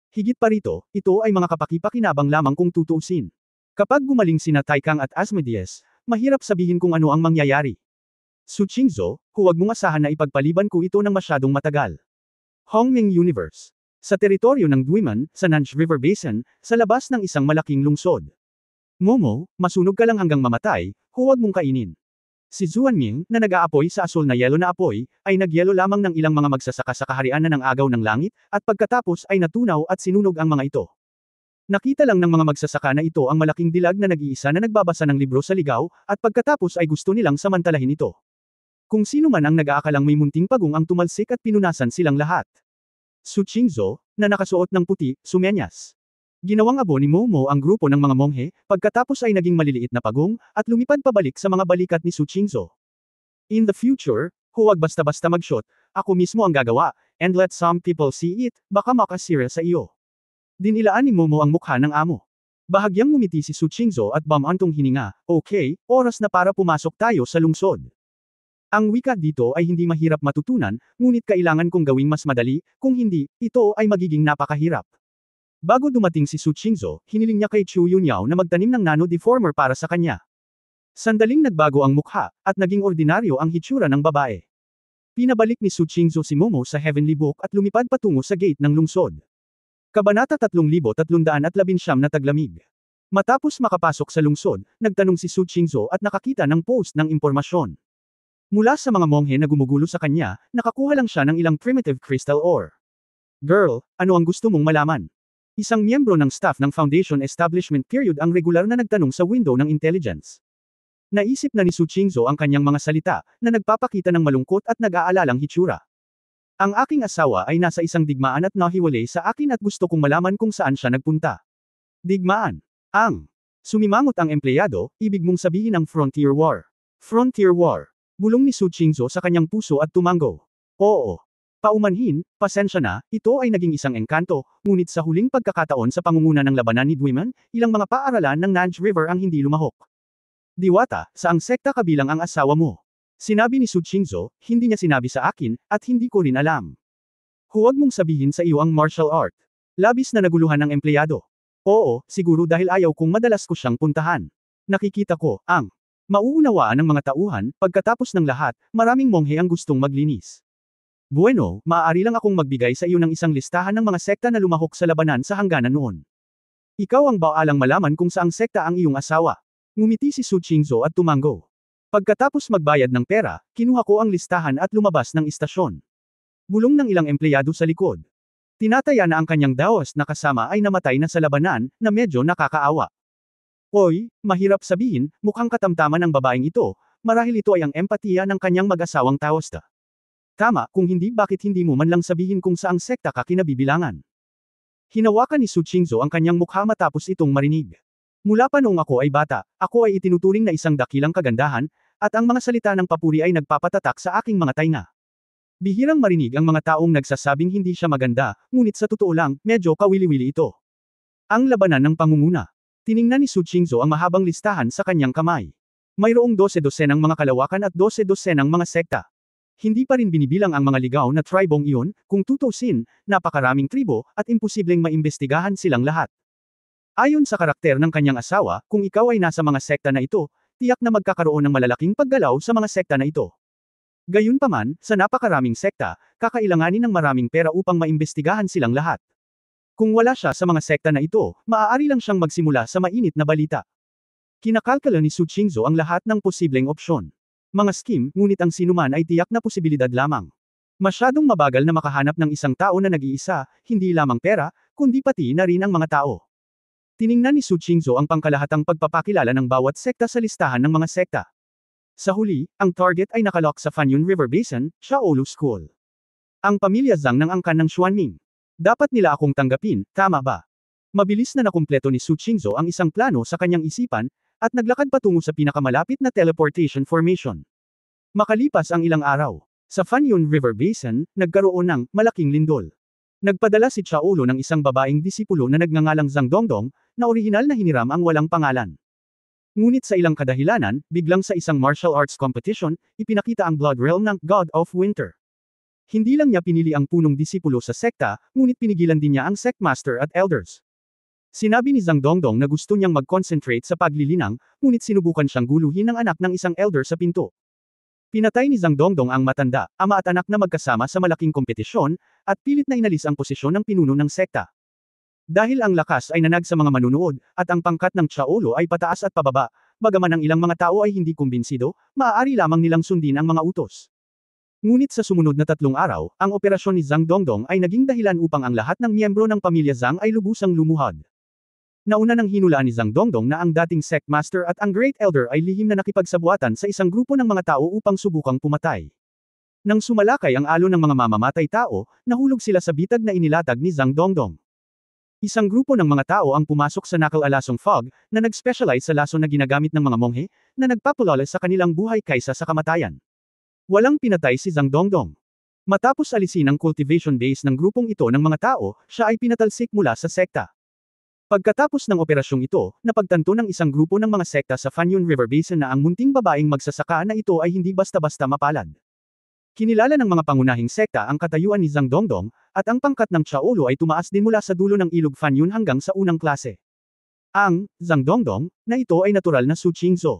Higit pa rito, ito ay mga kapaki-pakinabang lamang kung tutuusin. Kapag gumaling sina Taikang at Asmodeus, mahirap sabihin kung ano ang mangyayari. Su Qingzhou, huwag mong asahan na ipagpaliban ko ito ng masyadong matagal. Hongming Universe. Sa teritoryo ng Duiman, sa Nanj River Basin, sa labas ng isang malaking lungsod. Momo, masunog ka lang hanggang mamatay, huwag mong kainin. Si Zuanming, na nag-aapoy sa asul na yelo na apoy, ay nagyelo lamang ng ilang mga magsasaka sa kaharian na ng agaw ng langit, at pagkatapos ay natunaw at sinunog ang mga ito. Nakita lang ng mga magsasaka na ito ang malaking dilag na nag-iisa na nagbabasa ng libro sa ligaw, at pagkatapos ay gusto nilang samantalahin ito. Kung sino man ang nag-aakalang may munting pagong ang tumalsik at pinunasan silang lahat. Su Qingzhou, na nakasuot ng puti, sumenyas. Ginawang abo ni Momo ang grupo ng mga monghe, pagkatapos ay naging maliliit na pagong, at lumipad pabalik sa mga balikat ni Su Qingzhou. In the future, huwag basta-basta mag-shot, ako mismo ang gagawa, and let some people see it, baka makasira sa iyo. Dinilaan ni Momo ang mukha ng amo. Bahagyang ngumiti si Su Qingzhou at bamantong hininga, okay, oras na para pumasok tayo sa lungsod. Ang wika dito ay hindi mahirap matutunan, ngunit kailangan kong gawing mas madali, kung hindi, ito ay magiging napakahirap. Bago dumating si Su Qingzhou, hiniling niya kay Chu Yunyao na magtanim ng nano-deformer para sa kanya. Sandaling nagbago ang mukha, at naging ordinaryo ang hitsura ng babae. Pinabalik ni Su Qingzhou si Momo sa Heavenly Book at lumipad patungo sa gate ng lungsod. Kabanata 3319 na taglamig. Matapos makapasok sa lungsod, nagtanong si Su Qingzhou at nakakita ng post ng impormasyon. Mula sa mga monghe na gumugulo sa kanya, nakakuha lang siya ng ilang primitive crystal ore. Girl, ano ang gusto mong malaman? Isang miyembro ng staff ng Foundation Establishment Period ang regular na nagtanong sa window ng intelligence. Naisip na ni Su Qingzhou ang kanyang mga salita, na nagpapakita ng malungkot at nag-aalalang hitsura. Ang aking asawa ay nasa isang digmaan at nahiwalay sa akin at gusto kong malaman kung saan siya nagpunta. Digmaan. Sumimangot ang empleyado, ibig mong sabihin ang Frontier War. Frontier War. Bulong ni Su Qingzhou sa kanyang puso at tumango. Oo. Paumanhin, pasensya na, ito ay naging isang engkanto, ngunit sa huling pagkakataon sa pangunguna ng labanan ni Duiman, ilang mga paaralan ng Nanj River ang hindi lumahok. Diwata, saang sekta kabilang ang asawa mo? Sinabi ni Su Qingzhou, hindi niya sinabi sa akin, at hindi ko rin alam. Huwag mong sabihin sa iyo ang martial art. Labis na naguluhan ng empleyado. Oo, siguro dahil ayaw kong madalas ko siyang puntahan. Nakikita ko, ang mauunawaan ng mga tauhan, pagkatapos ng lahat, maraming monghe ang gustong maglinis. Bueno, maaari lang akong magbigay sa iyo ng isang listahan ng mga sekta na lumahok sa labanan sa hangganan noon. Ikaw ang baalang malaman kung saang sekta ang iyong asawa. Ngumiti si Su Qingzhou at tumango. Pagkatapos magbayad ng pera, kinuha ko ang listahan at lumabas ng istasyon. Bulong ng ilang empleyado sa likod. Tinataya na ang kanyang daos na kasama ay namatay na sa labanan, na medyo nakakaawa. Oy, mahirap sabihin, mukhang katamtaman ng babaeng ito, marahil ito ay ang empatiya ng kanyang mag-asawang Taoista. Tama, kung hindi bakit hindi mo man lang sabihin kung saang sekta ka kinabibilangan. Hinawakan ni Su Qingzhou ang kanyang mukha matapos itong marinig. Mula pa noong ako ay bata, ako ay itinuturing na isang dakilang kagandahan, at ang mga salita ng papuri ay nagpapatatak sa aking mga tainga. Bihirang marinig ang mga taong nagsasabing hindi siya maganda, ngunit sa totoo lang, medyo kawili-wili ito. Ang labanan ng pangunguna. Tiningnan ni Su Qingzhou ang mahabang listahan sa kanyang kamay. Mayroong 12-dosenang mga kalawakan at 12-dosenang mga sekta. Hindi pa rin binibilang ang mga ligaw na tribong iyon, kung tutusin, napakaraming tribo, at imposibleng maimbestigahan silang lahat. Ayon sa karakter ng kanyang asawa, kung ikaw ay nasa mga sekta na ito, tiyak na magkakaroon ng malalaking paggalaw sa mga sekta na ito. Gayunpaman, sa napakaraming sekta, kakailanganin ng maraming pera upang maimbestigahan silang lahat. Kung wala siya sa mga sekta na ito, maaari lang siyang magsimula sa mainit na balita. Kinakalkala ni Su Qingzhou ang lahat ng posibleng opsyon. Mga skim, ngunit ang sinuman ay tiyak na posibilidad lamang. Masyadong mabagal na makahanap ng isang tao na nag-iisa, hindi lamang pera, kundi pati na rin ang mga tao. Tiningnan ni Su Qingzhou ang pangkalahatang pagpapakilala ng bawat sekta sa listahan ng mga sekta. Sa huli, ang target ay nakalock sa Fanyun River Basin, Shaolu School. Ang pamilya Zhang ng angkan ng Xuanming. Dapat nila akong tanggapin, tama ba? Mabilis na nakumpleto ni Su Qingzhou ang isang plano sa kanyang isipan, at naglakad patungo sa pinakamalapit na teleportation formation. Makalipas ang ilang araw, sa Fanyun River Basin, nagkaroon ng malaking lindol. Nagpadala si Chaolo ng isang babaeng disipulo na nagngangalang Zhang Dongdong, na orihinal na hiniram ang walang pangalan. Ngunit sa ilang kadahilanan, biglang sa isang martial arts competition, ipinakita ang Blood Realm ng God of Winter. Hindi lang niya pinili ang punong disipulo sa sekta, ngunit pinigilan din niya ang sect master at elders. Sinabi ni Zhang Dongdong na gusto niyang mag-concentrate sa paglilinang, ngunit sinubukan siyang guluhin ng anak ng isang elder sa pinto. Pinatay ni Zhang Dongdong ang matanda, ama at anak na magkasama sa malaking kompetisyon, at pilit na inalis ang posisyon ng pinuno ng sekta. Dahil ang lakas ay nanag sa mga manunood, at ang pangkat ng Chaolo ay pataas at pababa, bagaman ang ilang mga tao ay hindi kumbinsido, maaari lamang nilang sundin ang mga utos. Ngunit sa sumunod na 3 araw, ang operasyon ni Zhang Dongdong ay naging dahilan upang ang lahat ng miyembro ng pamilya Zhang ay lubusang lumuhad. Nauna nang hinulaan ni Zhang Dongdong na ang dating sect master at ang Great Elder ay lihim na nakipagsabuatan sa isang grupo ng mga tao upang subukang pumatay. Nang sumalakay ang alon ng mga mamamatay tao, nahulog sila sa bitag na inilatag ni Zhang Dongdong. Isang grupo ng mga tao ang pumasok sa Nakal-Alasong Fog, na nag-specialize sa laso na ginagamit ng mga monghe, na nagpapulala sa kanilang buhay kaysa sa kamatayan. Walang pinatay si Zhang Dongdong. Matapos alisin ang cultivation base ng grupong ito ng mga tao, siya ay pinatalsik mula sa sekta. Pagkatapos ng operasyong ito, napagtanto ng isang grupo ng mga sekta sa Fanyun River Basin na ang munting babaeng magsasaka na ito ay hindi basta-basta mapalad. Kinilala ng mga pangunahing sekta ang katayuan ni Zhang Dongdong, at ang pangkat ng Chaolo ay tumaas din mula sa dulo ng ilog Fanyun hanggang sa unang klase. Ang Zhang Dongdong na ito ay natural na Su Qingzhou.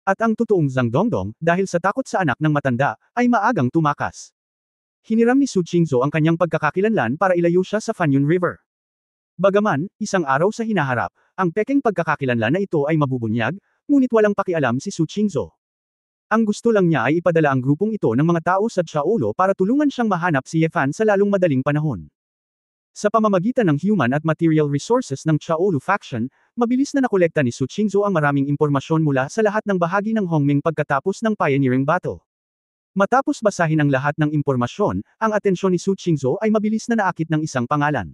At ang totoong Zhang Dongdong, dahil sa takot sa anak ng matanda, ay maagang tumakas. Hiniram ni Su Qingzhou ang kanyang pagkakakilanlan para ilayo siya sa Fanyun River. Bagaman, isang araw sa hinaharap, ang peking pagkakakilanlan na ito ay mabubunyag, ngunit walang pakialam si Su Qingzhou. Ang gusto lang niya ay ipadala ang grupong ito ng mga tao sa Chaolo para tulungan siyang mahanap si Ye Fan sa lalong madaling panahon. Sa pamamagitan ng human at material resources ng Chaolo faction, mabilis na nakolekta ni Su Qingzhou ang maraming impormasyon mula sa lahat ng bahagi ng Hongming pagkatapos ng pioneering battle. Matapos basahin ang lahat ng impormasyon, ang atensyon ni Su Qingzhou ay mabilis na naakit ng isang pangalan.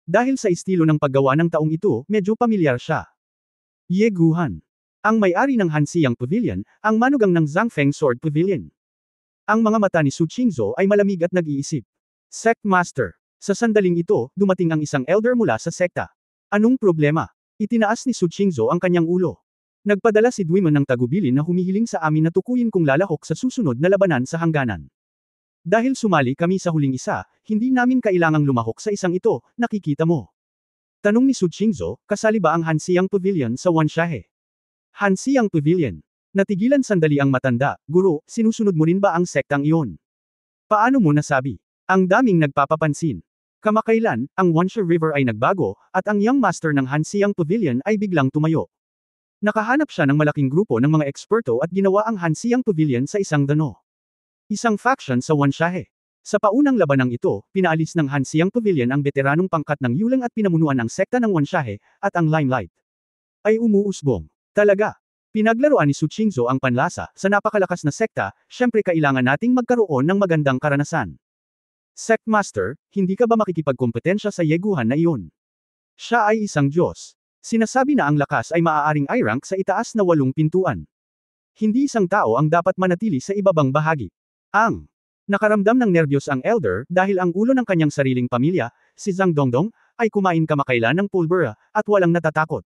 Dahil sa estilo ng paggawa ng taong ito, medyo pamilyar siya. Ye Guhan. Ang may-ari ng Hanxiang Pavilion, ang manugang ng Zhangfeng Sword Pavilion. Ang mga mata ni Su Qingzhou ay malamig at nag-iisip. Sect Master. Sa sandaling ito, dumating ang isang elder mula sa sekta. Anong problema? Itinaas ni Su Qingzhou ang kanyang ulo. Nagpadala si Duimon ng tagubilin na humihiling sa amin na tukuyin kung lalahok sa susunod na labanan sa hangganan. Dahil sumali kami sa huling isa, hindi namin kailangang lumahok sa isang ito, nakikita mo. Tanong ni Su Qingzhou, kasali ba ang Hanxiang Pavilion sa Wanshahe? Hanxiang Pavilion. Natigilan sandali ang matanda, guro, sinusunod mo rin ba ang sektang iyon? Paano mo nasabi? Ang daming nagpapapansin. Kamakailan, ang Wansha River ay nagbago, at ang young master ng Hanxiang Pavilion ay biglang tumayo. Nakahanap siya ng malaking grupo ng mga eksperto at ginawa ang Hanxiang Pavilion sa isang dano. Isang faction sa Wanshahe. Sa paunang labanang ito, pinaalis ng Hanxiang Pavilion ang veteranong pangkat ng Yulang at pinamunuan ang sekta ng Wanshahe, at ang Limelight ay umuusbong. Talaga. Pinaglaruan ni Su Qingzhou ang panlasa, sa napakalakas na sekta, syempre kailangan nating magkaroon ng magandang karanasan. Sect Master, hindi ka ba makikipagkompetensya sa yeguhan na iyon? Siya ay isang Diyos. Sinasabi na ang lakas ay maaaring i-rank sa itaas na 8 pintuan. Hindi isang tao ang dapat manatili sa ibabang bahagi. Nakaramdam ng nerbiyos ang elder dahil ang ulo ng kanyang sariling pamilya, si Zhang Dongdong, ay kumain kamakailan ng pulbura, at walang natatakot.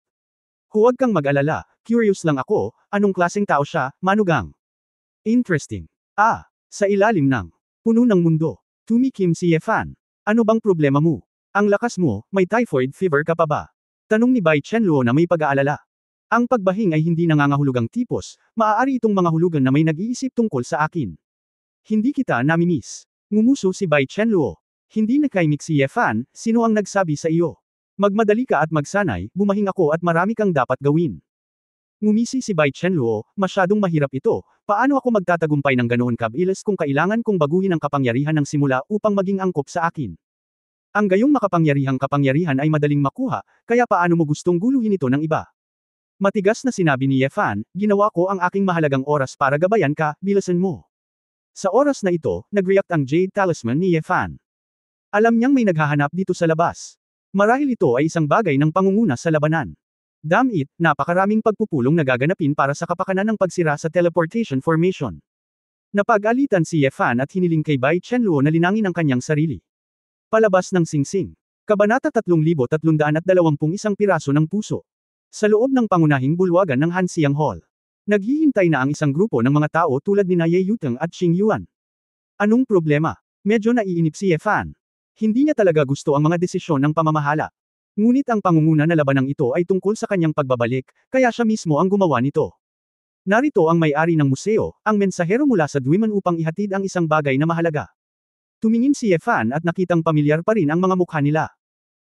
Huwag kang mag-alala, curious lang ako, anong klaseng tao siya, manugang? Interesting. Sa ilalim ng puno ng mundo. Tumikim si Ye Fan. Ano bang problema mo? Ang lakas mo, may typhoid fever ka pa ba? Tanong ni Bai Chenluo na may pag-aalala. Ang pagbahing ay hindi nangangahulugang tipos, maaari itong mga hulugan na may nag-iisip tungkol sa akin. Hindi kita namimiss. Ngumuso si Bai Chenluo. Hindi nakaimik si Ye Fan, sino ang nagsabi sa iyo? Magmadali ka at magsanay, bumahing ako at marami kang dapat gawin. Ngumisi si Bai Chenluo, masyadong mahirap ito, paano ako magtatagumpay ng ganoon kabilis kung kailangan kong baguhin ang kapangyarihan ng simula upang maging angkop sa akin? Ang gayong makapangyarihang kapangyarihan ay madaling makuha, kaya paano mo gustong guluhin ito ng iba? Matigas na sinabi ni Ye Fan, ginawa ko ang aking mahalagang oras para gabayan ka, bilisan mo. Sa oras na ito, nag-react ang Jade Talisman ni Ye Fan. Alam niyang may naghahanap dito sa labas. Marahil ito ay isang bagay ng pangunguna sa labanan. Damn it, napakaraming pagpupulong na gaganapin para sa kapakanan ng pagsira sa teleportation formation. Napag-alitan si Ye Fan at hiniling kay Bai Chenluo na linangin ang kanyang sarili. Palabas ng singsing. Kabanata 3321 piraso ng puso. Sa loob ng pangunahing bulwagan ng Hansiang Hall. Naghihintay na ang isang grupo ng mga tao tulad ni Ye Yuteng at Xing Yuan. Anong problema? Medyo naiinip si Ye Fan. Hindi niya talaga gusto ang mga desisyon ng pamamahala. Ngunit ang pangunguna na labanang ito ay tungkol sa kanyang pagbabalik, kaya siya mismo ang gumawa nito. Narito ang may-ari ng museo, ang mensahero mula sa Dwiman upang ihatid ang isang bagay na mahalaga. Tumingin si Ye Fan at nakitang pamilyar pa rin ang mga mukha nila.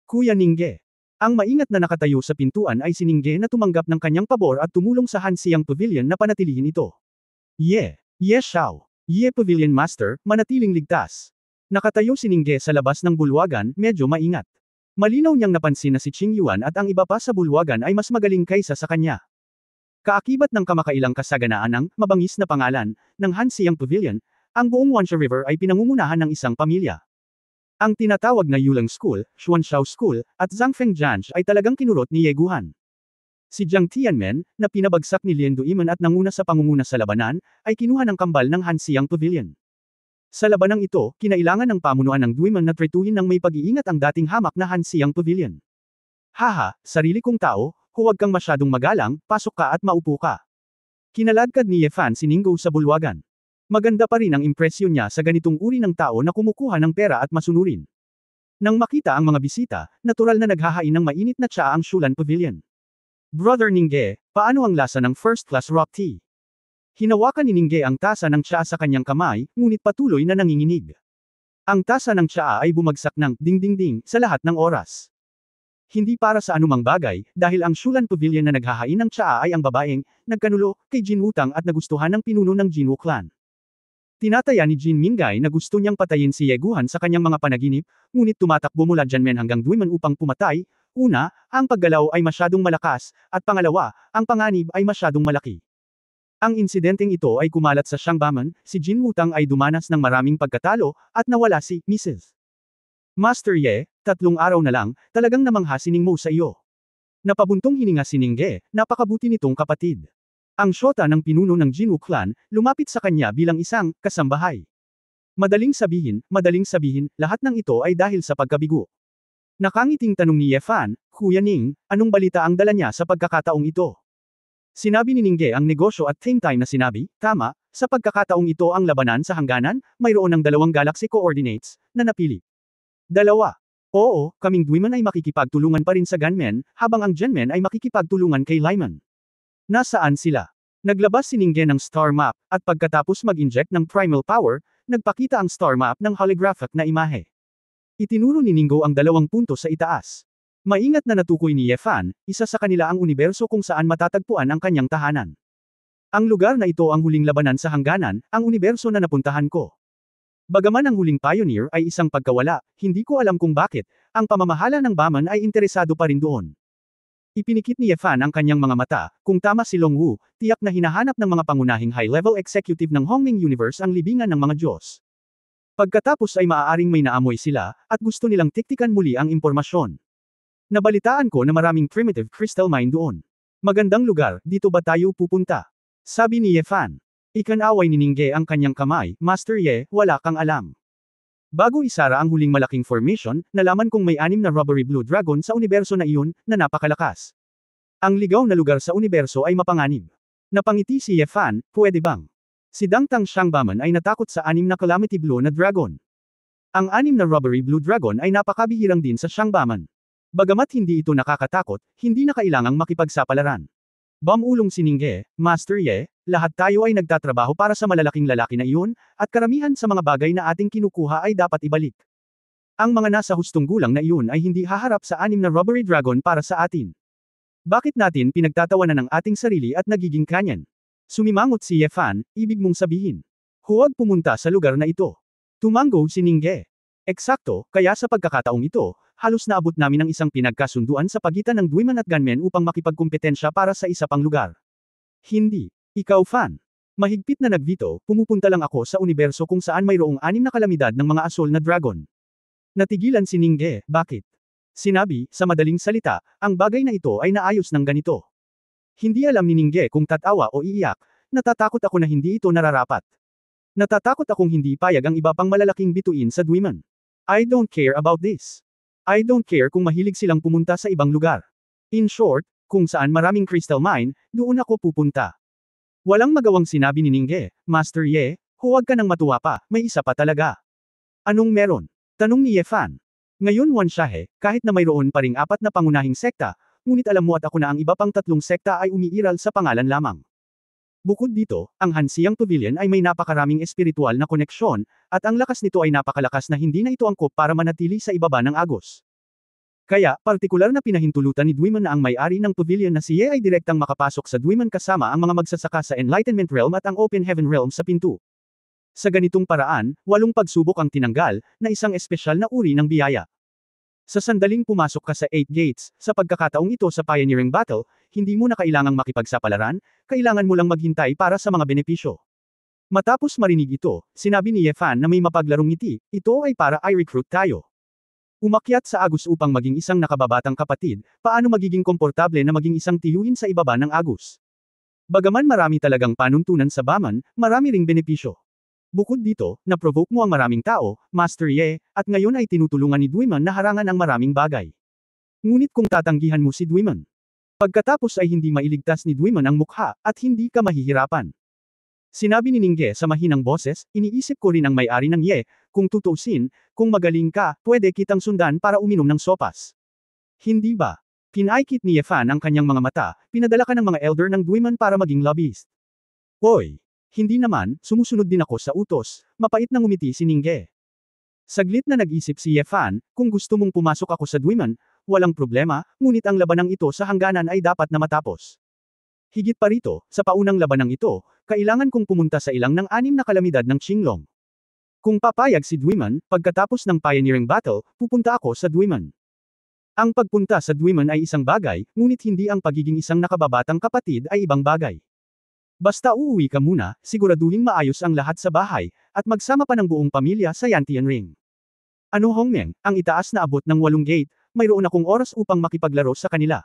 Kuya Ningge. Ang maingat na nakatayo sa pintuan ay si Ningge na tumanggap ng kanyang pabor at tumulong sa Hansiang Pavilion na panatilihin ito. Ye Xiao. Ye Pavilion Master, manatiling ligtas. Nakatayo si Ningge sa labas ng bulwagan, medyo maingat. Malinaw niyang napansin na si Qing Yuan at ang iba pa sa bulwagan ay mas magaling kaysa sa kanya. Kaakibat ng kamakailang kasaganaan ng mabangis na pangalan ng Hansiang Pavilion, ang buong Wansha River ay pinangungunahan ng isang pamilya. Ang tinatawag na Yulang School, Xuanshao School, at Zhangfeng Jianj ay talagang kinurot ni Ye Guhan. Si Jiang Tianmen, na pinabagsak ni Lien Duiman at nanguna sa pangunguna sa labanan, ay kinuha ng kambal ng Hansiang Pavilion. Sa labanang ito, kinailangan ng pamunuan ng Duiman na tretuhin ng may pag-iingat ang dating hamak na Hansiang Pavilion. Haha, sarili kong tao, huwag kang masyadong magalang, pasok ka at maupo ka. Kinaladkad ni Ye Fan si Ninggo sa bulwagan. Maganda pa rin ang impresyon niya sa ganitong uri ng tao na kumukuha ng pera at masunurin. Nang makita ang mga bisita, natural na naghahain ng mainit na tsaa ang Shulan Pavilion. Brother Ningge, paano ang lasa ng first-class rock tea? Hinawakan ni Ningge ang tasa ng tsaa sa kanyang kamay, ngunit patuloy na nanginginig. Ang tasa ng tsaa ay bumagsak ng ding-ding-ding sa lahat ng oras. Hindi para sa anumang bagay, dahil ang Shulan Pavilion na naghahain ng tsaa ay ang babaeng nagkanulo kay Jin Wutang at nagustuhan ng pinuno ng Jinwu clan. Tinataya ni Jin Minggai na gusto niyang patayin si Ye Guhan sa kanyang mga panaginip, ngunit tumatakbo mula Jianmen hanggang Duiman upang pumatay. Una, ang paggalaw ay masyadong malakas, at pangalawa, ang panganib ay masyadong malaki. Ang insidenteng ito ay kumalat sa Shangbaman, si Jin Wutang ay dumanas ng maraming pagkatalo, at nawala si Mrs. Master Ye, 3 araw na lang, talagang namangha si Ningmo sa iyo. Napabuntong hininga si Ningge, napakabuti nitong kapatid. Ang syota ng pinuno ng Jinwu clan, lumapit sa kanya bilang isang kasambahay. Madaling sabihin, lahat ng ito ay dahil sa pagkabigo. Nakangiting tanong ni Ye Fan, Kuya Ning, anong balita ang dala niya sa pagkakataong ito? Sinabi ni Ningge ang negosyo at same time na sinabi, tama, sa pagkakataong ito ang labanan sa hangganan, mayroon ng 2 galaxy coordinates, na napili. 2. Oo, kaming Dwiman ay makikipagtulungan pa rin sa Ganmen, habang ang Genmen ay makikipagtulungan kay Lyman. Nasaan sila? Naglabas si Ningge ng star map, at pagkatapos mag-inject ng primal power, nagpakita ang star map ng holographic na imahe. Itinuro ni Ninggo ang 2 punto sa itaas. Maingat na natukoy ni Ye Fan, isa sa kanila ang universo kung saan matatagpuan ang kanyang tahanan. Ang lugar na ito ang huling labanan sa hangganan, ang universo na napuntahan ko. Bagaman ang huling pioneer ay isang pagkawala, hindi ko alam kung bakit, ang pamamahala ng Baman ay interesado pa rin doon. Ipinikit ni Ye Fan ang kanyang mga mata, kung tama si Long Wu, tiyak na hinahanap ng mga pangunahing high-level executive ng Hongming Universe ang libingan ng mga Diyos. Pagkatapos ay maaaring may naamoy sila, at gusto nilang tiktikan muli ang impormasyon. Nabalitaan ko na maraming primitive crystal mine doon. Magandang lugar, dito ba tayo pupunta? Sabi ni Ye Fan. Ikanaway ni Ningge ang kanyang kamay, Master Ye, wala kang alam. Bago isara ang huling malaking formation, nalaman kong may 6 na rubbery blue dragon sa universo na iyon, na napakalakas. Ang ligaw na lugar sa universo ay mapanganib. Napangiti si Ye Fan, pwede bang? Si Dangtang Shangbaman ay natakot sa 6 na calamity blue na dragon. Ang 6 na rubbery blue dragon ay napakabihirang din sa Shangbaman. Bagamat hindi ito nakakatakot, hindi na kailangang makipagsapalaran. Bumulong si Ningge, Master Ye, lahat tayo ay nagtatrabaho para sa malalaking lalaki na iyon, at karamihan sa mga bagay na ating kinukuha ay dapat ibalik. Ang mga nasa hustong gulang na iyon ay hindi haharap sa 6 na rubbery dragon para sa atin. Bakit natin pinagtatawanan ang ating sarili at nagiging kanyan? Sumimangot si Ye Fan, ibig mong sabihin. Huwag pumunta sa lugar na ito. Tumango si Ningge. Eksakto, kaya sa pagkakataong ito, halos naabot namin ang isang pinagkasunduan sa pagitan ng Dwiman at Ganmen upang makipagkumpetensya para sa isa pang lugar. Hindi. Ikaw Fan. Mahigpit na nagvito, pumupunta lang ako sa universo kung saan mayroong 6 na kalamidad ng mga asol na dragon. Natigilan si Ningge, bakit? Sinabi, sa madaling salita, ang bagay na ito ay naayos ng ganito. Hindi alam ni Ningge kung tatawa o iiyak, natatakot ako na hindi ito nararapat. Natatakot akong hindi payag ang iba pang malalaking bituin sa Dwiman. I don't care about this. I don't care kung mahilig silang pumunta sa ibang lugar. In short, kung saan maraming crystal mine, doon ako pupunta. Walang magawang sinabi ni Ningge, Master Ye, huwag ka nang matuwa pa, may isa pa talaga. Anong meron? Tanong ni Ye Fan. Ngayon Wan Shahe, kahit na mayroon pa ring 4 na pangunahing sekta, ngunit alam mo at ako na ang iba pang 3 sekta ay umiiral sa pangalan lamang. Bukod dito, ang Hansiang Pavilion ay may napakaraming espiritual na koneksyon, at ang lakas nito ay napakalakas na hindi na ito angkop para manatili sa ibaba ng agos. Kaya, partikular na pinahintulutan ni Dwiman na ang may-ari ng pavilion na si Ye ay direktang makapasok sa Dwiman kasama ang mga magsasaka sa Enlightenment Realm at ang Open Heaven Realm sa pinto. Sa ganitong paraan, 8 pagsubok ang tinanggal, na isang espesyal na uri ng biyaya. Sa sandaling pumasok ka sa 8 gates, sa pagkakataong ito sa pioneering battle, hindi mo na kailangang makipagsapalaran, kailangan mo lang maghintay para sa mga benepisyo. Matapos marinig ito, sinabi ni Ye Fan na may mapaglarong ngiti, ito ay para i-recruit tayo. Umakyat sa Agus upang maging isang nakababatang kapatid, paano magiging komportable na maging isang tiyuhin sa ibaba ng Agus? Bagaman marami talagang panuntunan sa Baman, marami ring benepisyo. Bukod dito, na-provoke mo ang maraming tao, Master Ye, at ngayon ay tinutulungan ni Dwiman na harangan ang maraming bagay. Ngunit kung tatanggihan mo si Dwiman, pagkatapos ay hindi mailigtas ni Dwiman ang mukha, at hindi ka mahihirapan. Sinabi ni Ningge sa mahinang boses, iniisip ko rin ang may-ari ng Ye, kung tutuusin, kung magaling ka, pwede kitang sundan para uminom ng sopas. Hindi ba? Pinaikit ni Ye Fan ang kanyang mga mata, pinadala ka ng mga elder ng Dwiman para maging lobbyist. Hoy! Hindi naman, sumusunod din ako sa utos, mapait na ngumiti si Ningge. Saglit na nag-isip si Ye Fan, kung gusto mong pumasok ako sa Dwiman, walang problema, ngunit ang labanang ito sa hangganan ay dapat na matapos. Higit pa rito, sa paunang labanang ito, kailangan kong pumunta sa ilang ng 6 na kalamidad ng Qinglong. Kung papayag si Dwiman, pagkatapos ng pioneering battle, pupunta ako sa Dwiman. Ang pagpunta sa Dwiman ay isang bagay, ngunit hindi ang pagiging isang nakababatang kapatid ay ibang bagay. Basta uuwi ka muna, siguraduhing maayos ang lahat sa bahay, at magsama pa ng buong pamilya sa Yantian Ring. Ano Hongmeng, ang itaas na abot ng 8 gate, mayroon akong oras upang makipaglaro sa kanila.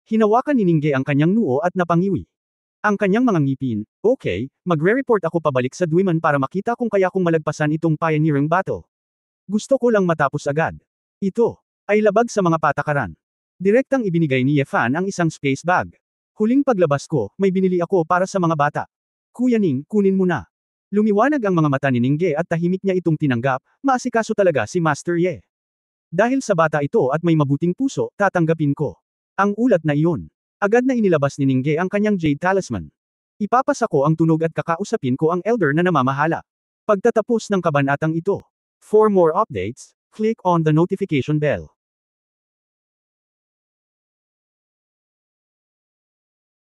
Hinawakan ni Ningge ang kanyang noo at napangiwi. Ang kanyang mga ngipin, okay, magre-report ako pabalik sa Dwiman para makita kung kaya kong malagpasan itong pioneering battle. Gusto ko lang matapos agad. Ito, ay labag sa mga patakaran. Direktang ibinigay ni Ye Fan ang isang space bag. Huling paglabas ko, may binili ako para sa mga bata. Kuya Ning, kunin mo na. Lumiwanag ang mga mata ni Ningge at tahimik niya itong tinanggap, maasikaso talaga si Master Ye. Dahil sa bata ito at may mabuting puso, tatanggapin ko. Ang ulat na iyon. Agad na inilabas ni Ningge ang kanyang Jade Talisman. Ipapasa ko ang tunog at kakausapin ko ang elder na namamahala. Pagtatapos ng kabanatang ito. For more updates, click on the notification bell.